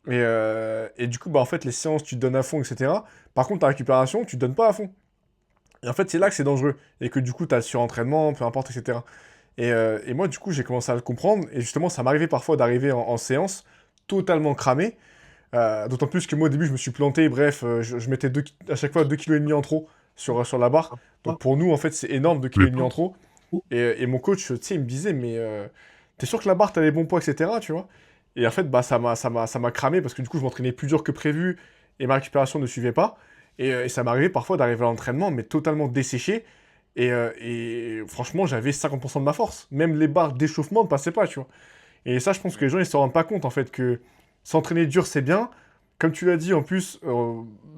Et du coup, bah, en fait, les séances, tu te donnes à fond, etc. Par contre, ta récupération, tu te donnes pas à fond. Et en fait, c'est là que c'est dangereux. Et que du coup, tu as le surentraînement, peu importe, etc. Et moi, du coup, j'ai commencé à le comprendre. Et justement, ça m'arrivait parfois d'arriver en séance totalement cramé. D'autant plus que moi, au début, je me suis planté. Bref, je mettais à chaque fois 2,5 kg en trop sur la barre. Donc pour nous, en fait, c'est énorme, 2,5 kg en trop. Et mon coach, tu sais, il me disait, mais t'es sûr que la barre, t'as les bons poids, etc. Tu vois? Et en fait, bah, ça m'a cramé parce que du coup, je m'entraînais plus dur que prévu et ma récupération ne suivait pas. Et ça m'arrivait parfois d'arriver à l'entraînement, mais totalement desséché. Et franchement, j'avais 50% de ma force. Même les barres d'échauffement ne passaient pas, tu vois. Et ça, je pense que les gens, ils se rendent pas compte, en fait, que s'entraîner dur, c'est bien. Comme tu l'as dit, en plus,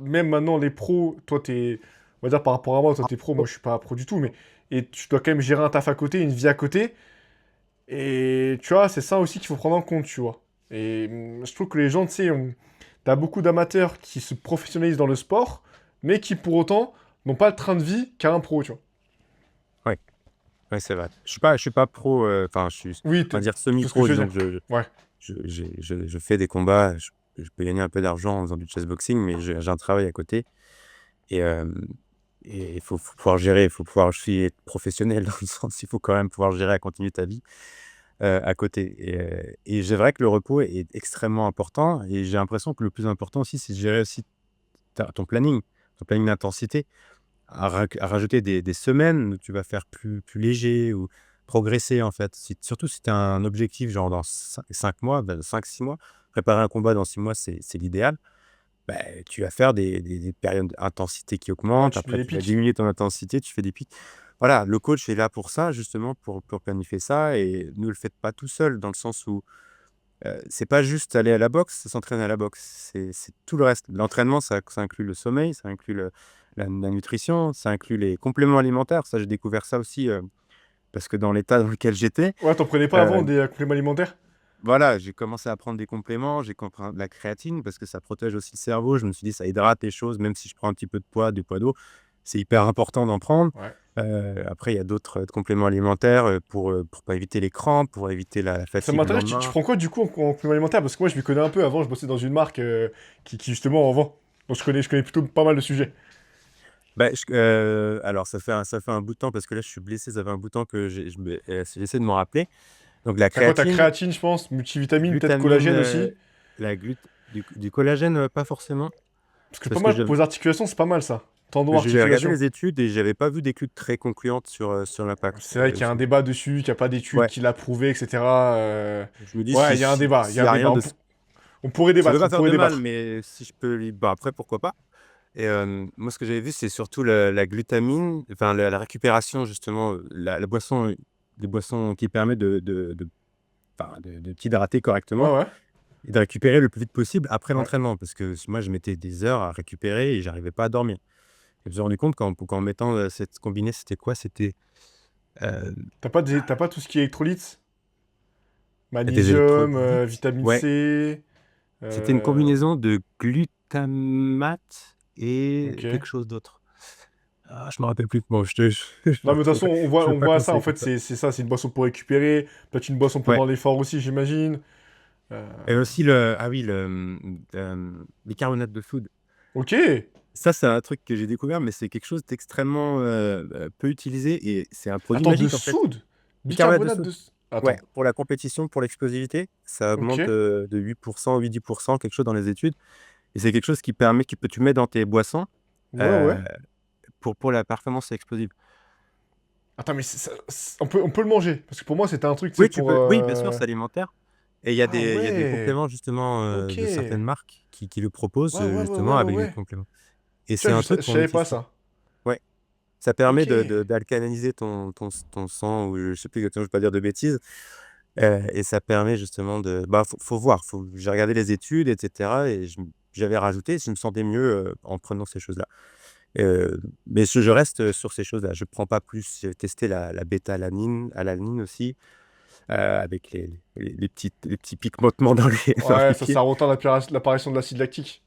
même maintenant, les pros, toi, on va dire par rapport à moi, toi, t'es pro, moi, je suis pas pro du tout, mais et tu dois quand même gérer un taf à côté, une vie à côté. Et tu vois, c'est ça aussi qu'il faut prendre en compte, tu vois. Et je trouve que les gens, tu sais, t'as beaucoup d'amateurs qui se professionnalisent dans le sport, mais qui pour autant n'ont pas le train de vie qu'a un pro, tu vois. Ouais, ouais, c'est vrai. Je suis pas pro, enfin, Oui, on va dire tout ce que semi-pro, je veux disons dire. que je Ouais. je j'ai je fais des combats, je peux gagner un peu d'argent en faisant du chessboxing, mais j'ai un travail à côté et il faut pouvoir gérer, il faut pouvoir aussi être professionnel dans le sens, il faut quand même pouvoir gérer à continuer ta vie, à côté et c'est vrai que le repos est extrêmement important et j'ai l'impression que le plus important aussi, c'est de gérer aussi ta ton planning d'intensité. À rajouter des semaines où tu vas faire plus léger ou progresser, en fait. Surtout si tu as un objectif, genre dans 5 mois, 5-6 mois, préparer un combat dans 6 mois, c'est l'idéal. Bah, tu vas faire des périodes d'intensité qui Ouais, augmentent, tu te mets après des tu vas pics. diminuer ton intensité, tu fais des pics. Voilà, le coach est là pour ça, justement, pour planifier ça et ne le faites pas tout seul dans le sens où, c'est pas juste aller à la boxe, c'est s'entraîner à la boxe, c'est tout le reste. L'entraînement, ça inclut le sommeil, ça inclut la nutrition, ça inclut les compléments alimentaires. Ça, j'ai découvert ça aussi, parce que dans l'état dans lequel j'étais, Ouais, t'en prenais pas avant heu, des compléments alimentaires? voilà, j'ai commencé à prendre des compléments, j'ai compris de la créatine parce que ça protège aussi le cerveau. Je me suis dit: «Ça hydrate les choses, même si je prends un petit peu de poids, du poids d'eau, c'est hyper important d'en prendre». Ouais. Après il y a d'autres, compléments alimentaires, pour pas éviter les crampes, pour éviter la Ça fatigue le m'intéresse, tu lendemain. prends quoi du coup en complément alimentaire? Parce que moi je m'y connais un peu, avant je bossais dans une marque qui justement en vend. Donc je connais plutôt pas mal de sujets. Bah, alors ça fait un bout de temps parce que là je suis blessé, ça fait un bout de temps que j'essaie de m'en rappeler. Donc la T'as quoi? T'as créatine, créatine, je pense, multivitamine, peut-être glutamine, collagène aussi. la du collagène, pas forcément. Parce que C'est pas parce que mal pour les articulations, c'est pas mal ça. Tendons, j'ai regardé articulation. les études et j'avais pas vu d'études très concluantes sur l'impact. C'est vrai qu'il y a un débat dessus, qu'il n'y a pas d'études Ouais, qui l'a prouvé, etc. je me dis Ouais, si il y a un débat, il y s'il a y un a débat. rien On, de pour- on pourrait ça peut débattre, pas on faire pourrait de mal, débattre. mais si je peux bah, après pourquoi pas et moi ce que j'avais vu, c'est surtout la glutamine, enfin la récupération justement, la boisson, des boissons qui permettent enfin de t'hydrater Ouais, correctement. ouais. Et de récupérer le plus vite possible après Ouais. l'entraînement parce que moi, je mettais des heures à récupérer et j'arrivais pas à dormir. Je me suis rendu compte qu'en mettant, cette combinée, c'était quoi? C'était, heu, T'as pas tout ce qui est électrolytes? des Magnésium, électrolytes. vitamine Ouais, C. c'était une euh, combinaison de glutamate et Ok. quelque chose d'autre. Ah, je me rappelle plus. Bon, je Non, mais de toute façon, je veux on pas voit ça. En conseiller fait, comme ça. c'est ça, c'est une boisson pour récupérer. Peut-être une boisson Ouais pendant l'effort aussi, j'imagine. Euh, et aussi le bicarbonate de soude. Ok. Ça, c'est un truc que j'ai découvert, mais c'est quelque chose d'extrêmement, peu utilisé et c'est un produit Attends, de magique, en fait. soude? Bicarbonate de Bicarbonate soude. de... Ouais, Attends. pour la compétition, pour l'explosivité, ça Ok. augmente, de 8%, 8-10%, quelque chose dans les études et c'est quelque chose qui permet que tu mets dans tes boissons, Ouais, ouais. heu, pour la performance explosive. Attends, mais on peut le manger. Parce que pour moi, c'était un truc, tu sais, Oui, tu pour... peux oui, bien sûr, c'est alimentaire et Ah il y a des ouais. compléments justement, Ok. de certaines Ouais, marques qui le proposent, ouais, ouais, ouais, justement ouais, avec des ouais. compléments et Tu c'est vois, un je, truc je qu'on savais pas n'utilise pas. ça. Ouais, ça permet Ok. de d'alcaliniser ton sang ou je sais plus exactement, je veux pas dire de bêtises. Et ça permet justement de bah, faut voir, j'ai regardé les études et cetera et j'avais rajouté, je me sentais mieux, en prenant ces choses-là. Mais je reste, sur ces choses-là. Je prends pas plus. J'ai testé la bêta-alanine aussi, avec les petits picotements dans Ouais, les ça pieds. retarde l'apparition de l'acide lactique.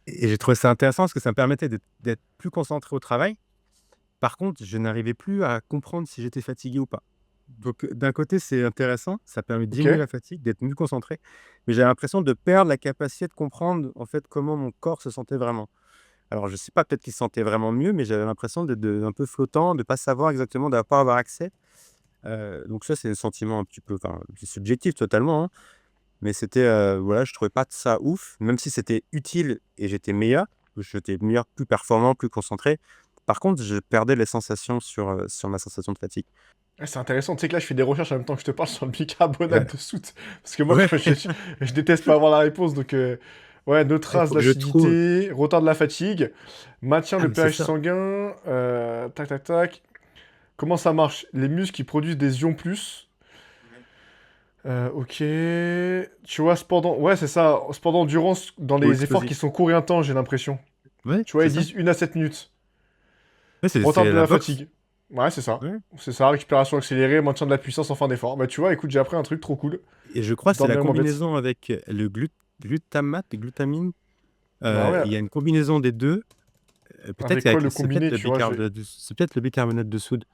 Et j'ai trouvé ça intéressant parce que ça me permettait d'être plus concentré au travail. Par contre, je n'arrivais plus à comprendre si j'étais fatigué ou pas. Donc, d'un côté, c'est intéressant, ça permet de Ok. diminuer la fatigue, d'être mieux concentré, mais j'ai l'impression de perdre la capacité de comprendre, en fait, comment mon corps se sentait vraiment. Alors, je sais pas, peut-être qu'il se sentait vraiment mieux, mais j'avais l'impression d'être un peu flottant, de pas savoir exactement, de pas avoir accès. Donc ça, c'est un sentiment un petit peu, enfin, c'est subjectif totalement, hein, mais c'était, voilà, je trouvais pas ça ouf, même si c'était utile et j'étais meilleur, plus performant, plus concentré. Par contre, je perdais les sensations sur ma sensation de fatigue. Ouais, c'est intéressant, tu sais que là je fais des recherches en même temps que je te parle sur le bicarbonate Ouais. de soude. Parce que moi Ouais. je déteste pas avoir la réponse, donc ouais, Il neutrase faut que je trouve. l'acidité, retard de la fatigue, maintien Ah, le mais c'est pH ça. sanguin, tac tac tac. Comment ça marche? Les muscles qui produisent des ions plus. Ouais. Ok. Tu vois, cependant, ouais, c'est ça, cependant endurance dans Ou les efforts qui explosif. sont courts et intenses, j'ai l'impression. Ouais, Tu vois, c'est ils ça. disent 1 à 7 minutes. Ouais, Retard c'est de la la boxe. fatigue. Ouais, c'est ça. Ouais. C'est ça, récupération accélérée, maintien de la puissance en fin d'effort. Bah tu vois, écoute, j'ai appris un truc trop cool. Et je crois que c'est la Dormir moins bête. combinaison avec le glutamate et glutamine. Bah ouais, Il y a une combinaison des 2. Peut-être avec quoi avec le c'est peut-être combiner, le tu vois, bicarbonate c'est peut-être le bicarbonate de soude.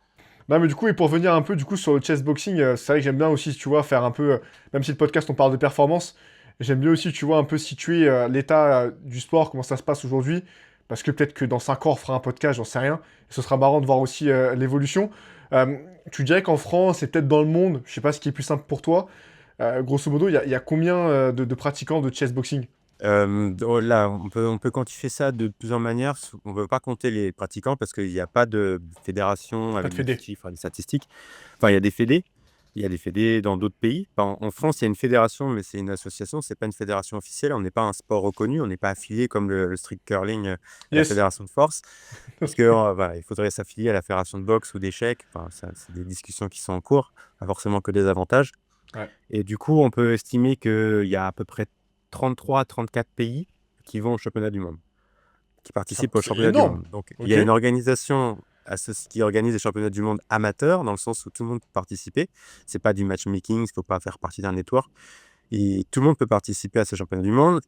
Non mais du coup, et pour venir un peu du coup sur le chessboxing, c'est vrai que j'aime bien aussi, tu vois, faire un peu, même si le podcast on parle de performance, j'aime bien aussi, tu vois, un peu situer l'état du sport, comment ça se passe aujourd'hui, parce que peut-être que dans 5 ans on fera un podcast, j'en sais rien, et ce sera marrant de voir aussi l'évolution. Euh, Tu dirais qu'en France et peut-être dans le monde, je sais pas ce qui est plus simple pour toi, grosso modo, il y a combien de pratiquants de chessboxing? Là, on peut quantifier ça de plusieurs manières. On ne veut pas compter les pratiquants parce qu'il y a pas de fédération Pas de avec des fédé. chiffres, des statistiques. Enfin, il y a des fédés. Il y a des fédés dans d'autres pays. Enfin, en France, il y a une fédération, mais c'est une association, c'est pas une fédération officielle. On n'est pas un sport reconnu, on n'est pas affilié comme le street curling, à la Yes. fédération de force. Parce que, voilà, il faudrait s'affilier à la fédération de boxe ou d'échecs. Enfin, ça, c'est des discussions qui sont en cours, pas forcément que des avantages. Ouais. Et du coup, on peut estimer qu'il y a à peu près 33 à 34 pays qui vont au championnat du monde, qui participent au C'est championnat du énorme. monde. Donc, il y Ok. a une organisation qui organise les championnats du monde amateurs, dans le sens où tout le monde peut participer. C'est pas du matchmaking, il ne faut pas faire partie d'un network. Et tout le monde peut participer à ce championnat du monde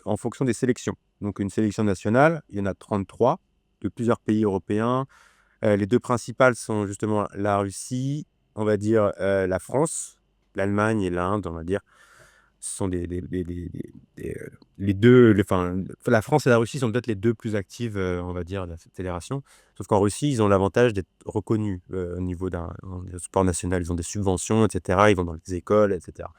en fonction des sélections. Donc, une sélection nationale, il y en a 33 de plusieurs pays européens. Les deux principales sont justement la Russie, on va dire la France, l'Allemagne et l'Inde, on va dire. Ce sont les 2, enfin, la France et la Russie sont peut-être les 2 plus actives, on va dire, de cette fédération. Sauf qu'en Russie, ils ont l'avantage d'être reconnus, au niveau d'un sport national. Ils ont des subventions et cetera, ils vont dans les écoles et cetera.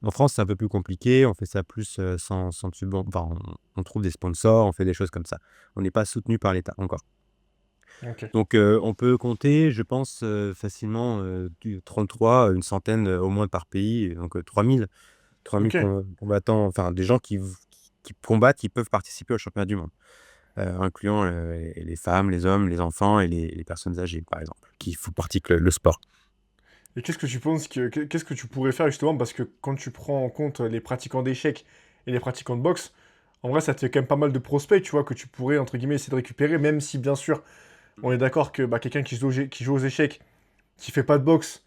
En France, c'est un peu plus compliqué, on fait ça plus, sans enfin, on trouve des sponsors, on fait des choses comme ça. On n'est pas soutenu par l'État encore. Ok. Donc, on peut compter, je pense, facilement, du 33, une centaine, au moins par pays, et donc 3 000 Ok. combattants, enfin des gens qui combattent, qui peuvent participer au championnat du monde, incluant, les femmes, les hommes, les enfants et les personnes âgées, par exemple, qui font partie que le sport. Et qu'est-ce que tu penses qu'est-ce que tu pourrais faire justement parce que quand tu prends en compte les pratiquants d'échecs et les pratiquants de boxe, en vrai ça te fait quand même pas mal de prospects, tu vois, que tu pourrais entre guillemets essayer de récupérer, même si bien sûr on est d'accord que bah, quelqu'un qui joue aux échecs, qui fait pas de boxe,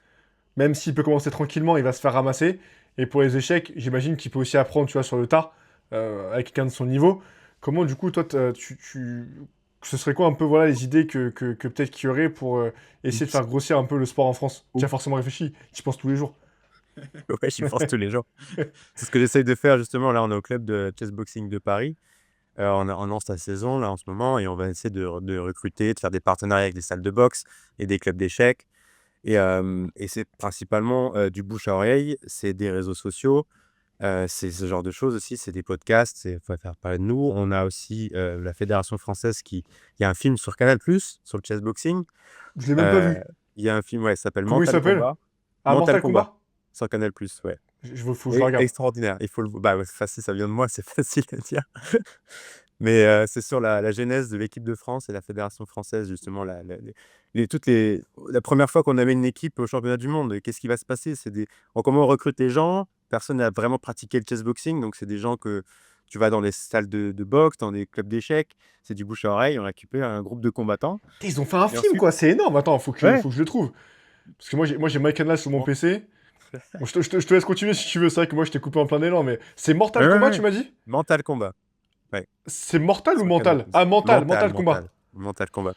même s'il peut commencer tranquillement, il va se faire ramasser. Et pour les échecs, j'imagine qu'il peut aussi apprendre, tu vois, sur le tas, avec quelqu'un de son niveau. Comment du coup toi ce serait quoi un peu voilà les idées que peut-être qu'il y aurait pour essayer de faire grossir un peu le sport en France? Tu as forcément réfléchi, tu y penses tous les jours. Ouais, j'y pense tous les jours. C'est ce que j'essaye de faire justement. Là, on est au club de chessboxing de Paris. On lance la saison là en ce moment et on va essayer de recruter, de faire des partenariats avec des salles de boxe et des clubs d'échecs. Et c'est principalement, du bouche à oreille, c'est des réseaux sociaux, c'est ce genre de choses aussi, c'est des podcasts, c'est faut faire parler de nous. On a aussi, la fédération française il y a un film sur Canal+, sur le chessboxing. Je l'ai même pas Heu, vu. il y a un film, ouais, ça s'appelle Comment il Mental s'appelle? Combat. Ah, Mental Mortal Combat, Kombat? sur Canal+, ouais. Faut que je le Et regarde. extraordinaire, il faut bah, ouais, c'est facile, ça vient de moi, c'est facile à dire. Mais c'est sur la genèse de l'équipe de France et la fédération française justement, la première fois qu'on avait une équipe au championnat du monde, et qu'est-ce qui va se passer? Comment on recrute les gens? Personne n'a vraiment pratiqué le chessboxing, donc c'est des gens que tu vas dans les salles de boxe, dans des clubs d'échecs, c'est du bouche à oreille, on récupère un groupe de combattants Putain, ils ont fait un et film ensuite quoi, c'est énorme. Attends, ouais, faut que je le trouve. Parce que moi j'ai My Canal sur mon bon, PC. Bon, je te laisse continuer si tu veux, c'est vrai que moi je t'ai coupé en plein élan, mais c'est Ouais, Mortal ouais, Kombat, ouais. tu m'as dit? Mental Combat. Ouais, C'est Mortal ou sur Canal+. Mental? Ah, Mental, Mental, Mental Combat. mental. Mental Combat.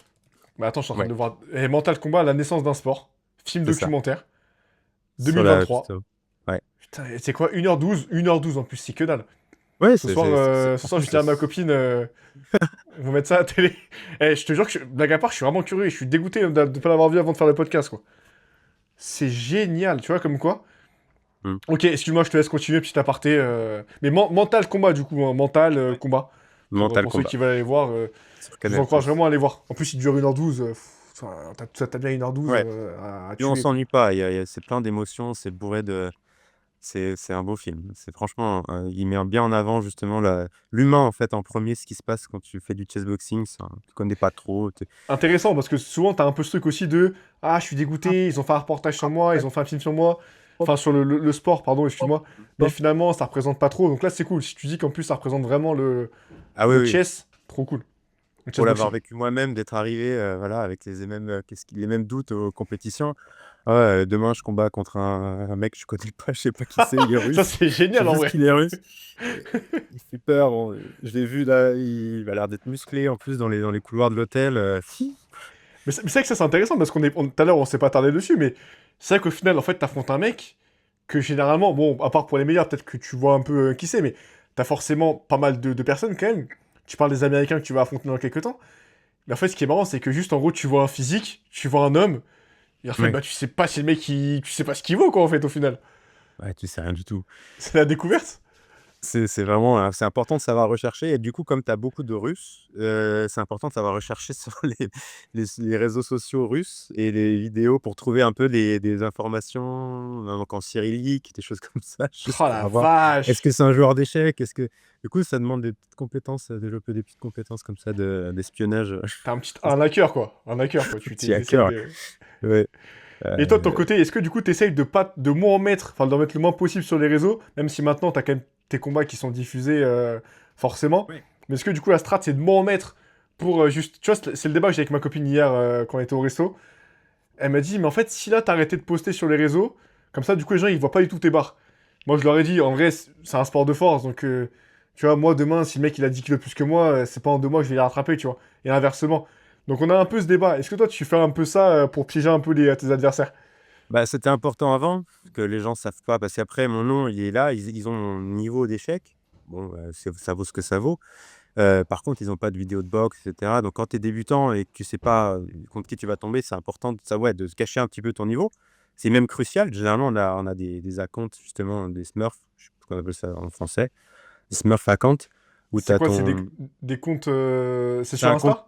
Mais attends, je suis en train Ouais, de voir. Mortal Kombat, la naissance d'un sport. Film c'est ça. documentaire. Sur la 2023. piste. Ouais. Putain, et c'est quoi? 1h12? 1h12 en plus, c'est que dalle. Ouais, Ce soir, ce soir, franchement, je dis à ma copine, on va mettre ça à la télé. Eh, je te jure que, blague à part, je suis vraiment curieux. Je suis dégoûté de pas l'avoir vu avant de faire le podcast, quoi. C'est génial, tu vois, comme quoi. Hmm. Ok, excuse-moi, je te laisse continuer, petit aparté. Mais Mental Combat, du coup, hein, Mental Ouais. Combat. Mental Pour ceux Combat. qui veulent aller voir, Sur je vous Canal+. encourage vraiment à aller voir. En plus, il dure 1h12. T'as bien 1h12 Ouais. à Et on tuer, quoi. s'ennuie pas. C'est plein d'émotions. C'est bourré de. C'est un beau film. C'est franchement, il met bien en avant justement l'humain en fait en premier, ce qui se passe quand tu fais du chessboxing. Tu connais pas trop. Intéressant, parce que souvent, t'as un peu ce truc aussi de ah, je suis dégoûté, ils ont fait un reportage sur moi, ils ont fait un film sur moi. Enfin, sur le sport, pardon, excuse-moi. Mais finalement, ça représente pas trop. Donc là, c'est cool. Si tu dis qu'en plus, ça représente vraiment Ah oui, le oui. chess, trop cool. Le Pour l'avoir chessboxing. vécu moi-même, d'être arrivé, voilà, avec les mêmes, les mêmes doutes aux compétitions. Ah ouais, demain, je combats contre un mec que je connais pas, je sais pas qui c'est, il est Ça, russe. c'est Je sais génial, en juste vrai. qu'il est russe. Il fait peur. Bon, je l'ai vu là, il a l'air d'être musclé en plus dans les couloirs de l'hôtel. Si. Mais c'est vrai que ça, c'est intéressant, parce tout à l'heure, on s'est pas attardé dessus, mais c'est vrai qu'au final, en fait, t'affrontes un mec que généralement, bon, à part pour les meilleurs, peut-être que tu vois un peu qui c'est, mais t'as forcément pas mal de personnes quand même. Tu parles des Américains que tu vas affronter dans quelques temps. Mais en fait, ce qui est marrant, c'est que juste en gros, tu vois un physique, tu vois un homme, et en fait, Ouais. bah, tu sais pas si le mec, tu sais pas ce qu'il vaut, quoi, en fait, au final. Ouais, tu sais rien du tout. C'est la découverte. C'est vraiment, c'est important de savoir rechercher et du coup, comme tu as beaucoup de Russes, c'est important de savoir rechercher sur les réseaux sociaux russes et les vidéos pour trouver un peu des informations, donc en cyrillique, des choses comme ça, juste Oh pour la avoir est-ce vache! que c'est un joueur d'échecs? Est-ce que du coup, ça demande des petites compétences, développer des petites compétences comme ça d'espionnage, T'as un hacker, quoi. Un hacker, quoi. petit T'essayes hacker. de. Ouais, Et toi, de ton heu, côté, est-ce que du coup, t'essayes de pas, de moins en mettre, enfin, d'en mettre le moins possible sur les réseaux, même si maintenant, t'as quand même tes combats qui sont diffusés, forcément. ouais. Mais est-ce que du coup, la strat, c'est de moins en mettre pour juste. Tu vois, c'est le débat que j'ai avec ma copine hier quand on était au resto. Elle m'a dit, mais en fait, si là, t'arrêtais de poster sur les réseaux, comme ça, du coup, les gens, ils voient pas du tout tes barres. Moi, je leur ai dit, en vrai, c'est un sport de force, donc, tu vois, moi, demain, si le mec, il a 10 kilos plus que moi, c'est pas en 2 mois que je vais les rattraper, tu vois. Et inversement. Donc, on a un peu ce débat. Est-ce que toi, tu fais un peu ça pour piéger un peu tes adversaires? Bah, c'était important avant, que les gens savent pas, parce qu'après mon nom, il est là, ils ont mon niveau d'échec. Bon, ça vaut ce que ça vaut. Par contre, ils ont pas de vidéo de boxe et cetera. Donc quand tu es débutant et que tu sais pas, contre qui tu vas tomber, c'est important de ouais, de se cacher un petit peu ton niveau. C'est même crucial. Généralement, on a des accounts justement, des smurfs, je sais pas comment on appelle ça en français, des smurf accounts où tu C'est as quoi? C'est ton des comptes. C'est c'est sur un compte Insta?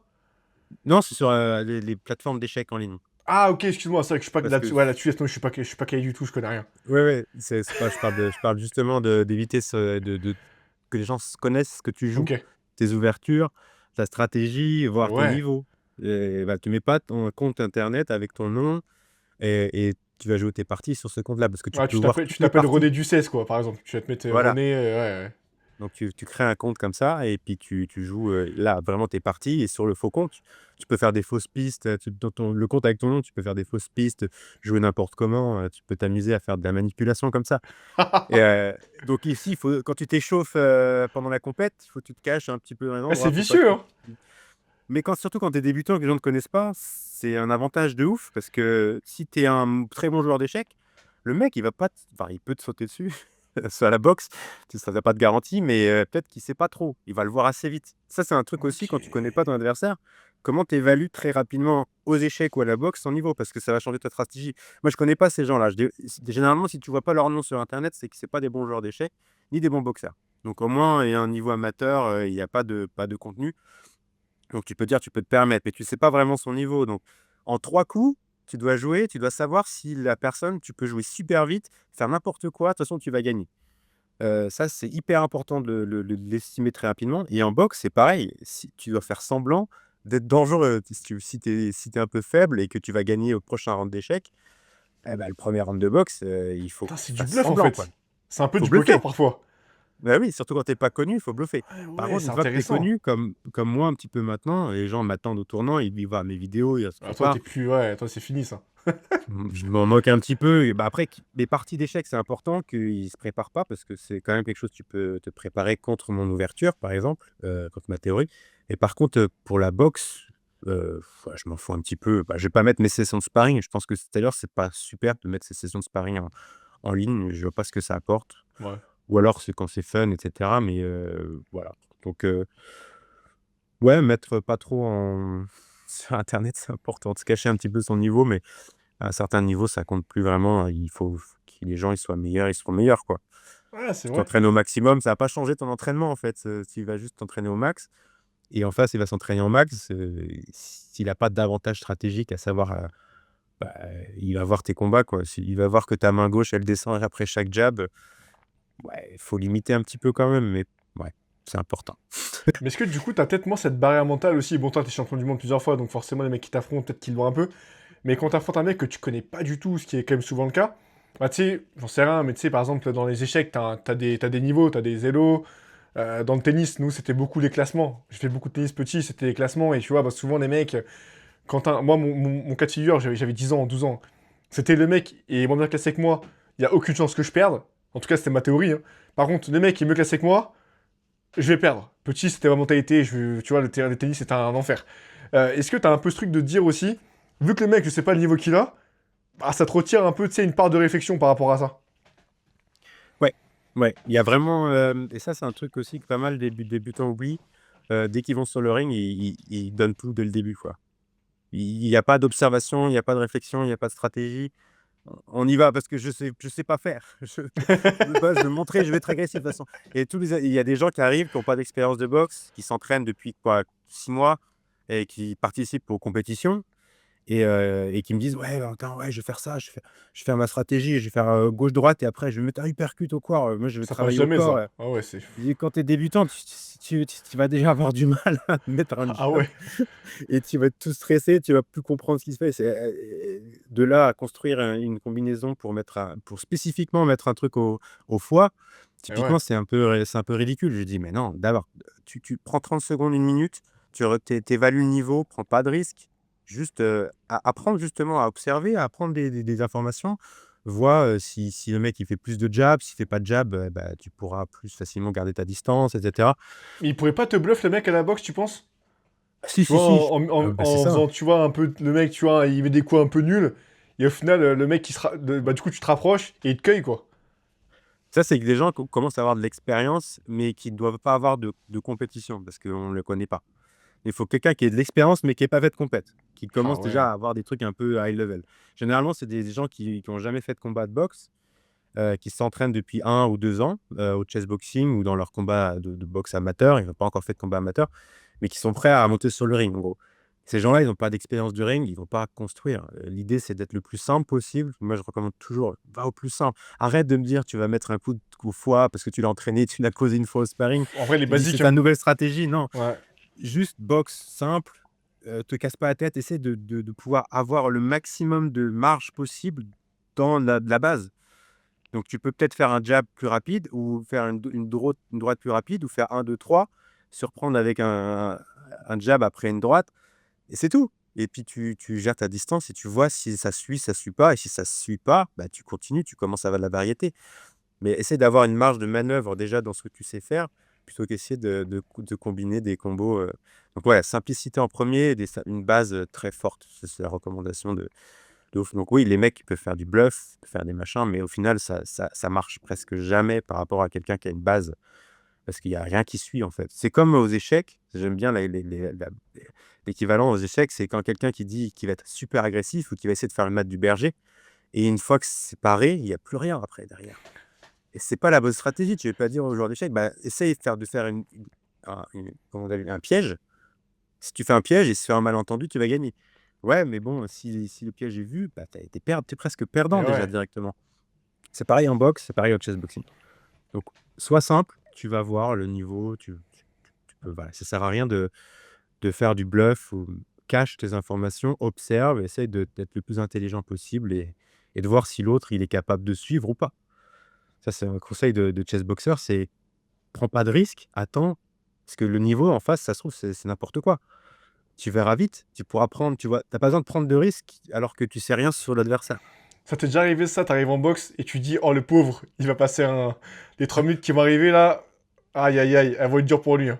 non, c'est sur, les plateformes d'échecs en ligne. Ah, ok, excuse-moi, c'est vrai que je suis pas Parce là-dessus. que Ouais, là-dessus, laisse-moi, je suis pas calé du tout, je connais rien. ouais, ouais, c'est pas je parle justement d'éviter que les gens connaissent ce que tu joues, Ok. tes ouvertures, ta stratégie, voir ton Ouais. niveau. Et bah, tu mets pas ton compte internet avec ton nom et tu vas jouer tes parties sur ce compte-là parce que tu Ouais, peux voir tu toutes les t'appelles parties. René Ducès, quoi, par exemple. Tu vas te mettre Voilà, René. Ouais, ouais. donc tu crées un compte comme ça et puis tu joues, là, vraiment tes parties et sur le faux compte, tu peux faire des fausses pistes, dans le compte avec ton nom, tu peux faire des fausses pistes, jouer n'importe comment, tu peux t'amuser à faire de la manipulation comme ça. Et donc ici, il faut quand tu t'échauffes, pendant la compète, il faut que tu te caches un petit peu dans un Ouais, c'est endroit, faut pas vicieux, que hein. mais surtout quand tu es débutant et que les gens ne te connaissent pas, c'est un avantage de ouf parce que si tu es un très bon joueur d'échecs, le mec, il va pas enfin, il peut te sauter dessus. C'est à la boxe, ça n'a pas de garantie, mais peut-être qu'il sait pas trop. Il va le voir assez vite. Ça, c'est un truc aussi Ok. quand tu connais pas ton adversaire, comment tu évalues très rapidement aux échecs ou à la boxe son niveau? Parce que ça va changer ta stratégie. Moi, je connais pas ces gens-là. Généralement, si tu vois pas leur nom sur internet, c'est que c'est pas des bons joueurs d'échecs, ni des bons boxeurs. Donc au moins, il y a un niveau amateur, il y a pas de contenu. Donc tu peux dire, tu peux te permettre, mais tu sais pas vraiment son niveau. Donc en 3 coups, tu dois jouer, tu dois savoir si la personne tu peux jouer super vite, faire n'importe quoi, de toute façon tu vas gagner. Ça, c'est hyper important de l'estimer très rapidement et en boxe, c'est pareil. Si tu dois faire semblant d'être dangereux, si tu es un peu faible et que tu vas gagner au prochain round d'échecs, eh bah, le premier round de boxe, il faut Putain, que tu c'est du fasses bluff, en semblant, quoi. fait. C'est un peu Faut du poker, bluffer. parfois. Bah oui, surtout quand tu es pas connu, il faut bluffer. Ah Par ouais, contre, c'est une fois que tu es intéressant. connu, comme moi un petit peu maintenant, les gens m'attendent au tournant, ils voient mes vidéos, ils se Ah, toi, t'es préparent. plus... Ouais, toi, c'est fini, ça. Je m'en moque un petit peu et bah, après les parties d'échecs, c'est important qu'ils se préparent pas parce que c'est quand même quelque chose tu peux te préparer contre mon ouverture, par exemple, contre ma théorie et par contre, pour la boxe, ouais, je m'en fous un petit peu. Bah, je vais pas mettre mes sessions de sparring. Je pense que tout à l'heure, c'est pas super de mettre ces sessions de sparring en ligne. Je vois pas ce que ça apporte Ouais. ou alors c'est quand c'est fun et cetera mais voilà donc ouais, mettre pas trop en sur internet, c'est important de se cacher un petit peu son niveau mais à un certain niveau, ça compte plus vraiment, il faut que les gens ils soient meilleurs, ils seront meilleurs, quoi. Ouais, c'est Tu vrai. t'entraînes au maximum, ça va pas changer ton entraînement, en fait, tu vas juste t'entraîner au max et en face, il va s'entraîner au max, s'il a pas d'avantage stratégique à savoir, bah, il va voir tes combats, quoi. S'il va voir que ta main gauche, elle descend après chaque jab, ouais, il faut limiter un petit peu quand même, mais ouais, c'est important. Mais est-ce que du coup, t'as peut-être moins cette barrière mentale aussi? Bon, toi, t'es champion du monde plusieurs fois, donc forcément, les mecs qui t'affrontent, peut-être qu'ils le voient un peu. Mais quand t'affrontes un mec que tu connais pas du tout, ce qui est quand même souvent le cas, bah, tu sais, j'en sais rien, mais tu sais, par exemple, dans les échecs, t'as des niveaux, t'as des élos. Dans le tennis, nous, c'était beaucoup les classements. J'ai fait beaucoup de tennis petit, c'était les classements. Et tu vois, bah, souvent, les mecs, moi, mon cas de figure, j'avais 10 ans, 12 ans. C'était le mec, et est moins bien classé que moi, il y a aucune chance que je perde. En tout cas, c'était ma théorie, hein. Par contre, le mec qui est mieux classé que moi, je vais perdre. Petit, c'était ma mentalité. Tu vois, le terrain de tennis, c'était un enfer. Est-ce que t'as un peu ce truc de dire aussi, vu que le mec, je sais pas le niveau qu'il a, bah, ça te retire un peu, tu sais, une part de réflexion par rapport à ça? Ouais, ouais, il y a vraiment, et ça, c'est un truc aussi que pas mal débutants oublient, dès qu'ils vont sur le ring, ils donnent tout dès le début, quoi. Il y a pas d'observation, il y a pas de réflexion, il y a pas de stratégie. On y va parce que je sais pas faire. Je veux pas, je veux montrer, je vais être agressif de toute façon et il y a des gens qui arrivent, qui ont pas d'expérience de boxe, qui s'entraînent depuis quoi, 6 mois et qui participent aux compétitions et qui me disent: «Ouais, attends, ouais, je vais faire ça, je vais faire ma stratégie, je vais faire, gauche-droite et après je vais mettre un uppercut au corps, moi je vais Ça passe travailler au jamais, corps». ça. Ah ouais, c'est... Je dis: «Quand tu es débutant, tu vas déjà avoir du mal à mettre un Ah jab ouais. et tu vas être tout stressé, tu vas plus comprendre ce qui se fait». De là à construire une combinaison pour spécifiquement mettre un truc au foie, Et ouais. typiquement, c'est un peu ridicule. Je dis: «Mais non, d'abord, tu prends 30 secondes, une minute, tu évalues le niveau, prends pas de risque, juste, apprendre justement à observer, à apprendre des informations, vois, si le mec il fait plus de jabs, s'il fait pas de jab, bah, tu pourras plus facilement garder ta distance et cetera». Mais il pourrait pas te bluff, le mec, à la boxe, tu penses? Si, Tu vois, si, si, bah, c'est en ça. faisant, tu vois, un peu, le mec, tu vois, il met des coups un peu nuls, et au final, le mec, bah, du coup, tu te rapproches, et il te cueille, quoi. Ça, c'est que des gens commencent à avoir de l'expérience, mais qui ne doivent pas avoir de compétition parce qu'on ne le connaît pas. Il faut quelqu'un qui ait de l'expérience, mais qui ait pas fait de compète, qui Ah commence ouais. déjà à avoir des trucs un peu high level. Généralement, c'est des gens qui ont jamais fait de combat de boxe, qui s'entraînent depuis 1 ou 2 ans, au chessboxing ou dans leur combat de boxe amateur. Ils n'ont pas encore fait de combat amateur, mais qui sont prêts à monter sur le ring, en gros. Ces gens-là, ils n'ont pas d'expérience du ring, ils vont pas construire. L'idée, c'est d'être le plus simple possible. Moi, je recommande toujours, va au plus simple. Arrête de me dire: «Tu vas mettre un coup au foie parce que tu l'as entraîné, tu l'as causé une fois au sparring». En vrai, les Tu dis: basiques, «C'est ta hein. nouvelle stratégie». Non, Ouais. juste boxe simple, te casse pas la tête, essaie de pouvoir avoir le maximum de marge possible dans la base. Donc tu peux peut-être faire un jab plus rapide ou faire une droite plus rapide ou faire un deux trois, surprendre avec un jab après une droite et c'est tout. Et puis tu gères ta distance et tu vois si ça suit pas et si ça suit pas, bah, tu continues, tu commences à avoir de la variété. Mais essaie d'avoir une marge de manœuvre déjà dans ce que tu sais faire, plutôt qu'essayer de combiner des combos, donc ouais, simplicité en premier, une base, très forte. C'est la recommandation de ouf. Donc oui, les mecs, ils peuvent faire du bluff, ils peuvent faire des machins, mais au final, ça marche presque jamais par rapport à quelqu'un qui a une base, parce qu'il y a rien qui suit, en fait. C'est comme aux échecs, j'aime bien l'équivalent aux échecs, c'est quand quelqu'un qui dit qu'il va être super agressif ou qui va essayer de faire le mat du berger et une fois que c'est paré, il y a plus rien après derrière. Et c'est pas la bonne stratégie. Tu vas pas dire au joueur d'échecs: «Bah, essaye de faire comment on appelle? Un piège. Si tu fais un piège et se fait un malentendu, tu vas gagner». Ouais, mais bon, si le piège est vu, bah, tu es presque Et perdant déjà ouais. directement. C'est pareil en boxe, c'est pareil au chessboxing. Donc sois simple, tu vas voir le niveau, tu peux voilà, ça sert à rien de faire du bluff ou cache tes informations, observe, essaye d'être le plus intelligent possible et de voir si l'autre, il est capable de suivre ou pas. Ça, c'est un conseil de chessboxer, c'est prends pas de risque, attends, parce que le niveau en face, ça se trouve, c'est n'importe quoi. Tu verras vite, tu pourras prendre, tu vois, t'as pas besoin de prendre de risques alors que tu sais rien sur l'adversaire. Ça t'est déjà arrivé ça, t'arrives en boxe et tu dis, oh le pauvre, il va passer les 3 minutes qui vont arriver là. Aïe aïe aïe, elles vont être dures pour lui, hein.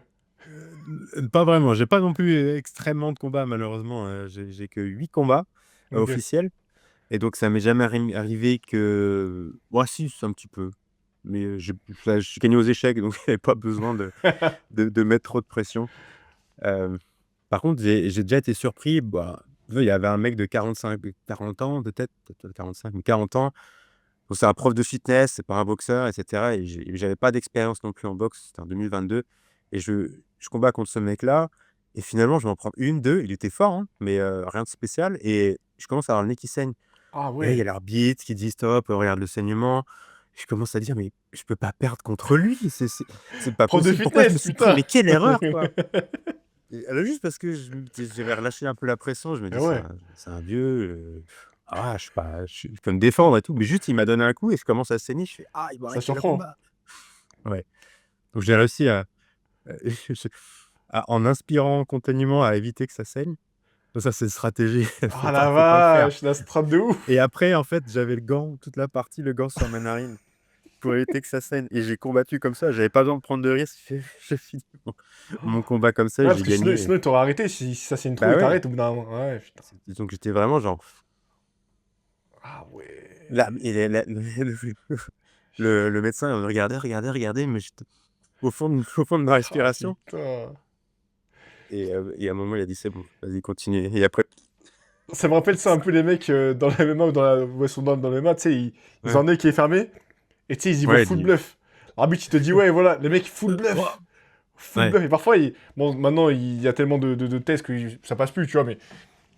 Pas vraiment, j'ai pas non plus extrêmement de combats malheureusement, j'ai que 8 combats Ok. officiels et donc ça m'est jamais arrivé que ouais si, c'est un petit peu, mais j'ai gagné aux échecs donc il y avait pas besoin de mettre trop de pression. Hem, Par contre, j'ai déjà été surpris, bah, il y avait un mec de 40 ans peut-être 45 mais 40 ans. Donc c'est un prof de fitness, c'est pas un boxeur et cetera et j'avais pas d'expérience non plus en boxe, c'était en 2022 et je combats contre ce mec-là et finalement je vais en prends 1-2, il était fort, hein, mais rien de spécial et je commence à avoir le nez qui saigne Ah et là, il y ouais. a l'arbitre qui dit: «Stop, regarde le saignement». Je commence à dire: «Mais je peux pas perdre contre lui, c'est pas Prof de possible. Pourquoi je me fitness, suis pris? putain. Mais quelle erreur, quoi!» Et juste parce que j'avais relâché un peu la pression, je me Eh dis: ouais. C'est un vieux, je peux me défendre et tout». Mais juste, il m'a donné un coup et je commence à saigner, je fais: «Ah, il va Ça arrêter le surprend. combat». Ouais, donc j'ai réussi je en inspirant continuellement à éviter que ça saigne. Donc ça, c'est une stratégie, Ah la faut pas le faire vache, la strat de ouf. et après, en fait, j'avais le gant, toute la partie, le gant sur ma narine pour éviter que ça saigne et j'ai combattu comme ça, j'avais pas besoin de prendre de risques, j'ai fini mon combat comme ça Ouais, et parce j'ai que sinon, gagné. sinon il t'aurait arrêté si ça saigne trop, Bah il ouais, t'arrête au bout d'un moment. Ouais, putain. donc j'étais vraiment genre Ah là ouais. et le médecin il me regardait, mais j'étais au fond de ma Ah respiration putain. et à un moment il a dit: «C'est bon, vas-y continue» et après Ça me rappelle ça un peu les mecs dans la MMA ou dans la boisson dans le MMA, tu sais, ils ont ouais, un nez qui est fermé, et tu sais, ils y vont ouais, il full dit bluff. L'arbitre, il te dit, ouais, voilà, les mecs, full «Ouah!» bluff. Full Ouais, bluff. Et parfois, bon, maintenant, il y a tellement de tests que ça passe plus, tu vois, mais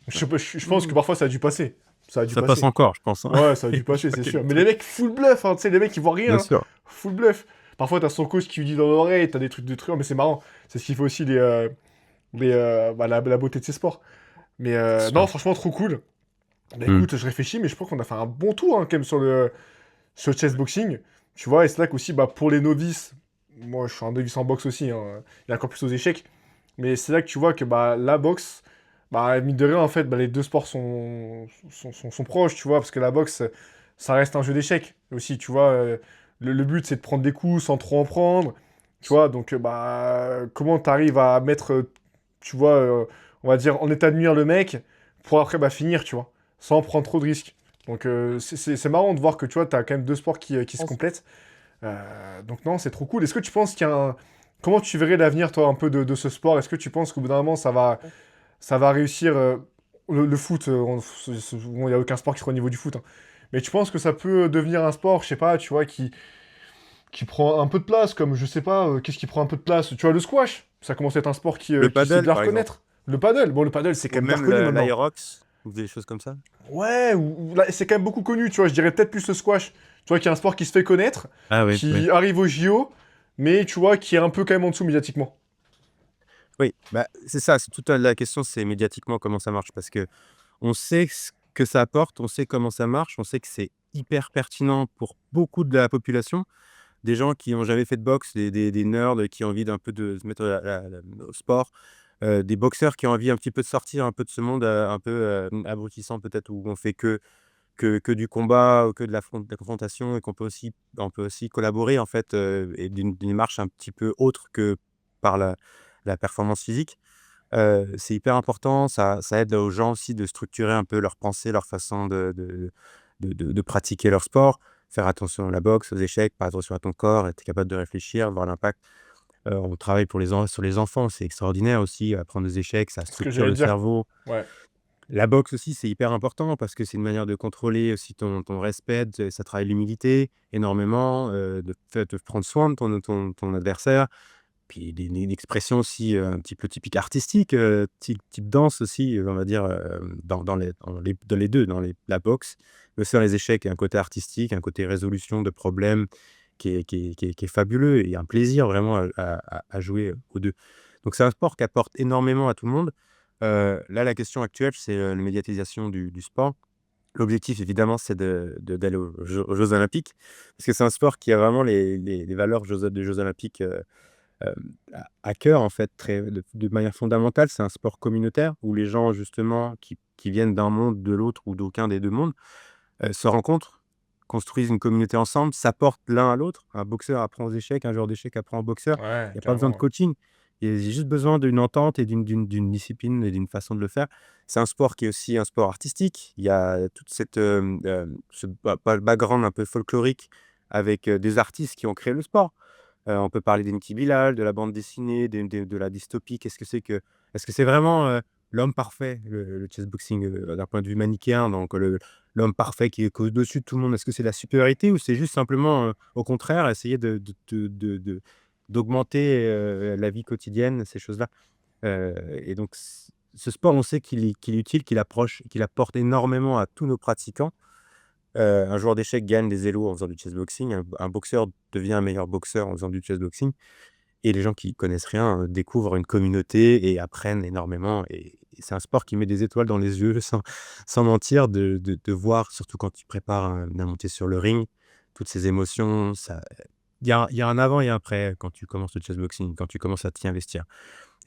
je pense que mmh, parfois, ça a dû passer. Ça a dû ça passe passer. encore, je pense, hein. Ouais, ça a dû Je passer, vois c'est qu'il y a sûr. des Mais les trucs mecs, full bluff, hein, tu sais, les mecs, ils voient rien, bien hein. sûr. Full bluff. Parfois, t'as son coach qui lui dit dans l'oreille, t'as des trucs de trucs, mais c'est marrant. C'est ce qui fait aussi bah, la beauté de ces sports. Mais C'est non, sûr. franchement, trop cool. Bah Mmh. écoute, je réfléchis, mais je pense qu'on a fait un bon tour hein, quand même sur le chessboxing. Tu vois, et c'est là qu'aussi, bah, pour les novices, moi je suis un novice en boxe aussi, hein, et encore plus aux échecs, mais c'est là que tu vois que bah, la boxe, bah, mine de rien, en fait, bah, les deux sports sont proches, tu vois, parce que la boxe, ça reste un jeu d'échecs aussi, tu vois. Le but, c'est de prendre des coups sans trop en prendre, tu vois, donc bah, comment tu arrives à mettre, tu vois, on va dire, en état de nuire le mec, pour après bah, finir, tu vois, sans prendre trop de risques. Donc c'est marrant de voir que tu vois, tu as quand même deux sports qui se complètent. Donc non, c'est trop cool. Est-ce que tu penses qu'il y a un... Comment tu verrais l'avenir, toi, un peu de ce sport? Est-ce que tu penses qu'au bout d'un moment, ça va réussir le foot, bon, il n'y a aucun sport qui sera au niveau du foot, hein. Mais tu penses que ça peut devenir un sport, je sais pas, tu vois, qui prend un peu de place, comme, je sais pas, qu'est-ce qui prend un peu de place? Tu vois, le squash, ça commence à être un sport Le qui s'est paddle, bien par exemple, reconnaître. Le paddle, bon, le paddle, c'est quand ou même bien même reconnu maintenant. l'aérox ou des choses comme ça. Ouais, là, c'est quand même beaucoup connu, tu vois. Je dirais peut-être plus le squash. Tu vois, qui est un sport qui se fait connaître, Ah oui, oui. qui arrive au JO, mais tu vois, qui est un peu quand même en dessous médiatiquement. Oui, bah, c'est ça, c'est toute la question, c'est médiatiquement comment ça marche parce que on sait ce que ça apporte, on sait comment ça marche, on sait que c'est hyper pertinent pour beaucoup de la population. Des gens qui ont jamais fait de boxe, des nerds qui ont envie d'un peu de se mettre au sport, des boxeurs qui ont envie un petit peu de sortir un peu de ce monde, un peu, abrutissant peut-être où on fait que du combat ou que de la confrontation et on peut aussi collaborer en fait, et d'une démarche un petit peu autre que par la performance physique. C'est hyper important, ça aide aux gens aussi de structurer un peu leur pensée, leur façon de pratiquer leur sport. Faire attention à la boxe, aux échecs, faire attention à ton corps, être capable de réfléchir, voir l'impact. On travaille sur les enfants, c'est extraordinaire aussi, apprendre des échecs, ça C'est ce que structure j'allais le dire. cerveau. Ouais. La boxe aussi, c'est hyper important parce que c'est une manière de contrôler aussi ton respect, ça travaille l'humilité énormément, de prendre soin de ton adversaire. Puis une expression aussi, un petit peu typique artistique, type danse aussi, on va dire, dans les 2 la boxe, mais aussi dans les échecs. Il y a un côté artistique, un côté résolution de problèmes qui est fabuleux et un plaisir vraiment à jouer aux 2. Donc c'est un sport qui apporte énormément à tout le monde. Là, la question actuelle, c'est, la médiatisation du sport. L'objectif, évidemment, c'est d'aller aux Jeux Olympiques, parce que c'est un sport qui a vraiment les valeurs des Jeux Olympiques à cœur, en fait, de manière fondamentale. C'est un sport communautaire où les gens, justement, qui viennent d'un monde, de l'autre ou d'aucun des deux mondes, se rencontrent, construisent une communauté ensemble, s'apportent l'un à l'autre. Un boxeur apprend aux échecs, un joueur d'échecs apprend au boxeur. Il Ouais, n'y a pas besoin carrément, de ouais. coaching. Il y a juste besoin d'une entente et d'une discipline et d'une façon de le faire. C'est un sport qui est aussi un sport artistique. Il y a toute cette, background un peu folklorique avec, des artistes qui ont créé le sport. On peut parler d'Enki Bilal, de la bande dessinée, de la dystopie. Est-ce que c'est vraiment, l'homme parfait, le chessboxing, d'un point de vue manichéen, donc l'homme parfait qui est au-dessus de tout le monde? Est-ce que c'est la supériorité ou c'est juste simplement, au contraire, essayer d'augmenter, la vie quotidienne, ces choses-là? Et donc ce sport, on sait qu'il est utile, qu'il apporte énormément à tous nos pratiquants. Un joueur d'échecs gagne des élos en faisant du chessboxing, un boxeur devient un meilleur boxeur en faisant du chessboxing et les gens qui connaissent rien, découvrent une communauté et apprennent énormément et c'est un sport qui met des étoiles dans les yeux sans mentir de voir, surtout quand tu prépares la montée sur le ring, toutes ces émotions, ça il y a un avant et un après quand tu commences le chessboxing, quand tu commences à t'y investir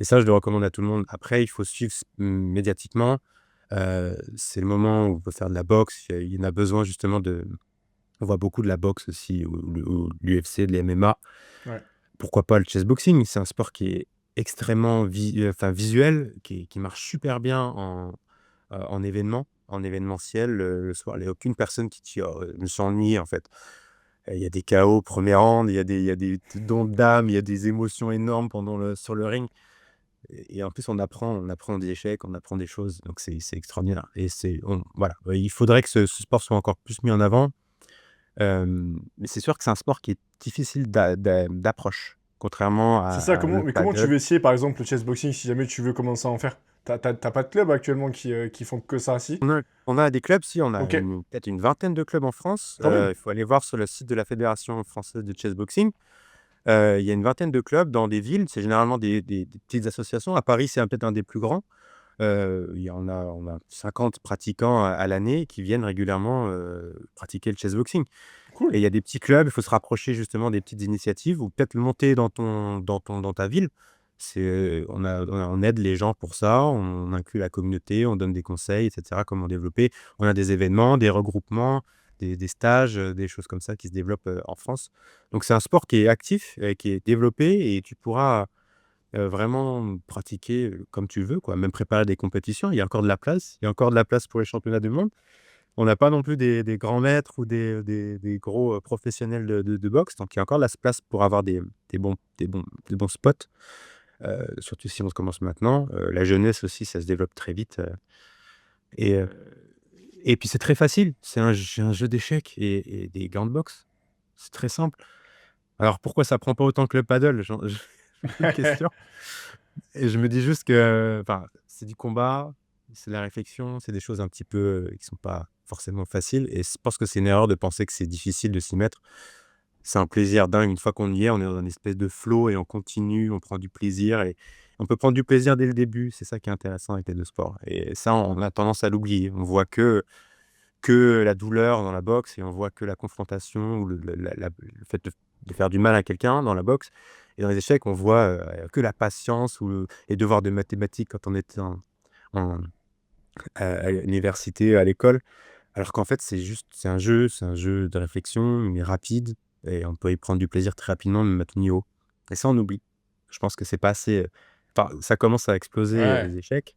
et ça, je le recommande à tout le monde. Après, il faut suivre médiatiquement, c'est le moment où on peut faire de la boxe, il y en a besoin justement on voit beaucoup de la boxe aussi ou de l'UFC, de l'MMA. Ouais. Pourquoi pas le chessboxing? C'est un sport qui est extrêmement enfin visuel, qui marche super bien en événement, en événementiel, le soir. Il y a aucune personne ne s'ennuie, en fait. Il y a des KO 1er round, il y a des dons d'âme, il y a des émotions énormes sur le ring et en plus on apprend des échecs, on apprend des choses, donc c'est extraordinaire et voilà, il faudrait que ce sport soit encore plus mis en avant. Mais c'est sûr que c'est un sport qui est difficile d'approche, contrairement C'est ça, à le mais comment tu paddle. veux essayer, par exemple, le chessboxing si jamais tu veux commencer à en faire? T'as pas de club actuellement qui font que ça, si? On a des clubs, si, on a Ok, peut-être une vingtaine de clubs en France. quand même. Il faut aller voir sur le site de la Fédération française de chessboxing. Il y a une vingtaine de clubs dans des villes, c'est généralement des petites associations. À Paris, c'est peut-être un des plus grands. On a 50 pratiquants à l'année qui viennent régulièrement, pratiquer le chessboxing. Cool. Et il y a des petits clubs, il faut se rapprocher justement des petites initiatives ou peut-être le monter dans ta ville. On aide les gens pour ça, on inclut la communauté, on donne des conseils et cetera, comment développer. On a des événements, des regroupements, des stages, des choses comme ça qui se développent, en France. Donc c'est un sport qui est actif, qui est développé et tu pourras, vraiment pratiquer, comme tu veux, quoi. Même préparer des compétitions, il y a encore de la place. Il y a encore de la place pour les championnats du monde. On n'a pas non plus des grands maîtres ou des gros, professionnels de boxe, donc il y a encore de la place pour avoir des bons spots, surtout si on commence maintenant. La jeunesse aussi, ça se développe très vite, et heu et puis c'est très facile. C'est un jeu d'échecs et des gants de boxe. C'est très simple. Alors pourquoi ça prend pas autant que le paddle? J'ai une question et je me dis juste que, enfin, c'est du combat, c'est de la réflexion, c'est des choses un petit peu, qui sont pas forcément faciles et je pense que c'est une erreur de penser que c'est difficile de s'y mettre. C'est un plaisir dingue. Une fois qu'on y est, on est dans une espèce de flow et on continue, on prend du plaisir et on peut prendre du plaisir dès le début. C'est ça qui est intéressant avec les 2 sports et ça, on a tendance à l'oublier. On voit que la douleur dans la boxe et on voit que la confrontation ou le fait de faire du mal à quelqu'un dans la boxe et dans les échecs, on voit, que la patience ou les devoirs de mathématiques quand on était en à l'université, à l'école. Alors qu'en fait, c'est un jeu de réflexion, il est rapide et on peut y prendre du plaisir très rapidement, même à tout niveau. Et ça, on oublie. Je pense que c'est pas assez, enfin, ça commence à exploser, Ouais, les échecs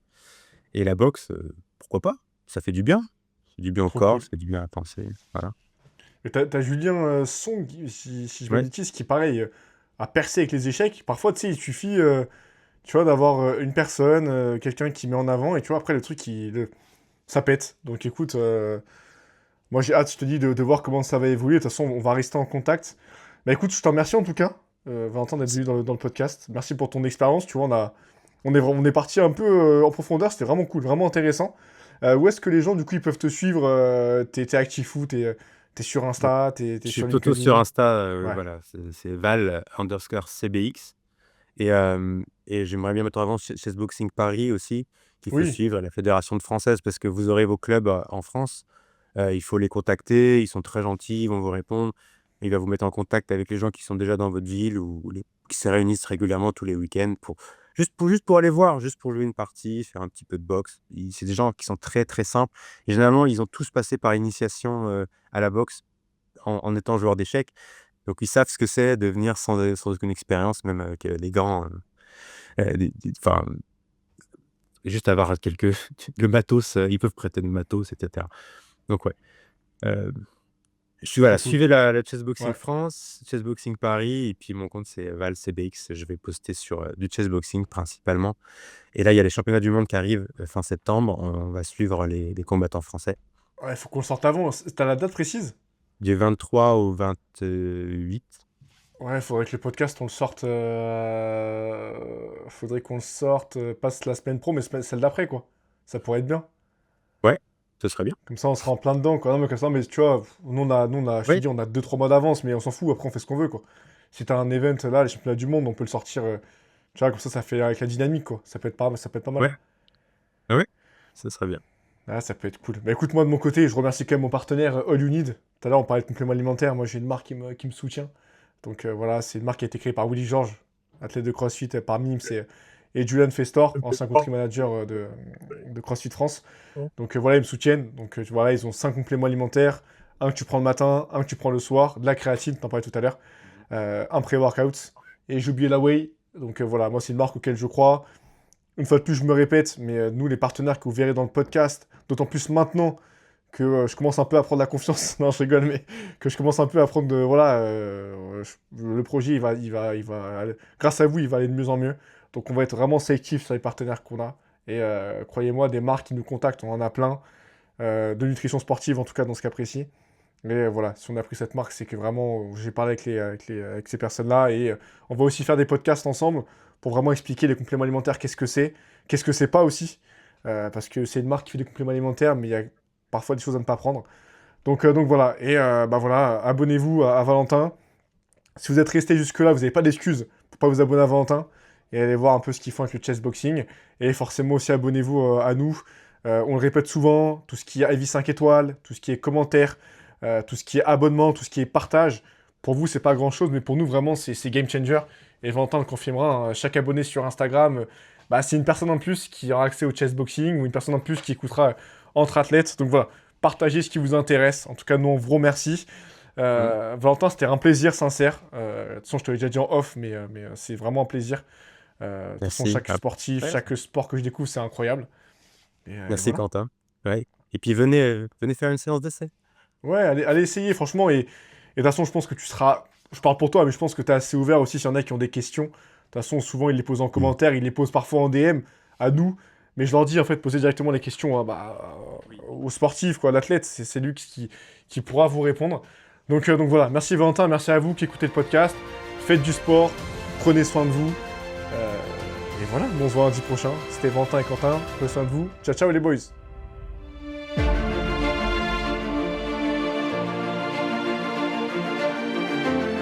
et la boxe, pourquoi pas? Ça fait du bien. Ça fait du bien au trop corps, cool. ça fait du bien à la pensée, voilà. Et t'as Julien Song, si je me Ouais, bêtise, qui, pareil, a percé avec les échecs. Parfois, tu sais, il suffit, tu vois, d'avoir une personne, quelqu'un qui met en avant, et tu vois, après, le truc, ça pète. Donc, écoute, moi, j'ai hâte, je te dis, de voir comment ça va évoluer. De toute façon, on va rester en contact. Bah, écoute, je te remercie en tout cas, Valentin, d'être venu dans le podcast. Merci pour ton expérience. Tu vois, on est parti un peu en profondeur. C'était vraiment cool, vraiment intéressant. Où est-ce que les gens, du coup, ils peuvent te suivre? T'es actif où? T'es sur donc Insta? je T'es suis sur plutôt sur LinkedIn? Insta, Ouais. voilà, c'est Val_CBX et j'aimerais bien mettre en avant Chessboxing Paris aussi, qu'il faut Oui, suivre, et la fédération de française parce que vous aurez vos clubs, en France. Il faut les contacter, ils sont très gentils, ils vont vous répondre. Il va vous mettre en contact avec les gens qui sont déjà dans votre ville ou qui se réunissent régulièrement tous les week-ends juste pour aller voir, juste pour jouer une partie, faire un petit peu de boxe. C'est des gens qui sont très, très simples et généralement, ils ont tous passé par initiation, à la boxe en étant joueurs d'échecs. Donc ils savent ce que c'est de venir sans aucune expérience, même avec, des gants, des enfin, juste avoir quelques le matos, ils peuvent prêter le matos et cetera. Donc ouais, heu, Trop cool. suivez la Chessboxing Ouais. France, Chessboxing Paris et puis mon compte c'est ValCBX. Je vais poster sur, du chessboxing principalement et là, il y a les championnats du monde qui arrivent, fin septembre. On va suivre les combattants français Ouais, faut qu'on le sorte avant. T'as la date précise? du 23 au 28. Ouais, faudrait que le podcast, on le sorte. Faudrait qu'on le sorte, pas la semaine pro, mais celle d'après, quoi. Ça pourrait être bien. Ouais, ce serait bien. Comme ça, on sera en plein dedans, quoi. Non, mais comme ça, mais tu vois, je te Oui, dis, on a 2-3 mois d'avance, mais on s'en fout, après, on fait ce qu'on veut, quoi. Si t'as un event, là, les championnats du monde, on peut le sortir, tu vois, comme ça fait avec la dynamique, quoi. Ça peut être pas mal. ouais, ouais, ce serait bien. Ah, ça peut être cool. Bah écoute, moi, de mon côté, je remercie quand même mon partenaire, All You Need. Tout à l'heure, on parlait de compléments alimentaires. Moi, j'ai une marque qui me soutient. Donc voilà, c'est une marque qui a été créée par Willy Georges, athlète de CrossFit par Mims et Julian Festor, ancien country manager de CrossFit France. Donc voilà, ils me soutiennent. Donc voilà, ils ont 5 compléments alimentaires. Un que tu prends le matin, un que tu prends le soir, de la créatine, t'en parlais tout à l'heure, un pré-workout. Et j'ai oublié la whey. Donc voilà, moi c'est une marque auquel je crois. Une fois de plus, je me répète, mais nous, les partenaires que vous verrez dans le podcast, d'autant plus maintenant que je commence un peu à prendre la confiance. Non, je rigole, mais que je commence un peu à prendre de, voilà, le projet, grâce à vous, il va aller de mieux en mieux. Donc, on va être vraiment sélectif sur les partenaires qu'on a. Et croyez-moi, des marques qui nous contactent, on en a plein. De nutrition sportive, en tout cas, dans ce cas précis. Mais voilà, si on a pris cette marque, c'est que vraiment, j'ai parlé avec ces personnes-là. Et on va aussi faire des podcasts ensemble pour vraiment expliquer les compléments alimentaires, qu'est-ce que c'est pas aussi. Parce que c'est une marque qui fait des compléments alimentaires, mais il y a parfois des choses à ne pas prendre. Donc voilà, et bah voilà, abonnez-vous à Valentin. Si vous êtes resté jusque-là, vous n'avez pas d'excuses pour pas vous abonner à Valentin et aller voir un peu ce qu'ils font avec le chessboxing. Et forcément aussi abonnez-vous à nous. On le répète souvent, tout ce qui est avis 5 étoiles, tout ce qui est commentaires, tout ce qui est abonnement, tout ce qui est partage. Pour vous, c'est pas grand-chose, mais pour nous, vraiment, c'est game changer. Et Valentin le confirmera, hein, chaque abonné sur Instagram, bah, c'est une personne en plus qui aura accès au chessboxing ou une personne en plus qui écoutera entre athlètes. Donc voilà, partagez ce qui vous intéresse. En tout cas, nous, on vous remercie. Mmh. Valentin, c'était un plaisir sincère. De toute façon, je te l'ai déjà dit en off, mais c'est vraiment un plaisir. De toute façon, Merci. chaque sportif, Ouais, chaque sport que je découvre, c'est incroyable. Et merci voilà. Quentin. Ouais et puis venez faire une séance d'essai. Ouais, allez essayer, franchement. Et de toute façon, je pense que tu seras. Je parle pour toi, mais je pense que tu es assez ouvert aussi s'il y en a qui ont des questions. De toute façon, souvent, ils les posent en Mmh. commentaire, ils les posent parfois en DM à nous. Mais je leur dis, en fait, posez directement les questions, hein, au sportif, quoi, à l'athlète. C'est lui qui pourra vous répondre. Donc voilà, merci Valentin, merci à vous qui écoutez le podcast. Faites du sport, prenez soin de vous. Et voilà, on se voit lundi prochain. C'était Valentin et Quentin. Prenez soin de vous. Ciao, ciao les boys.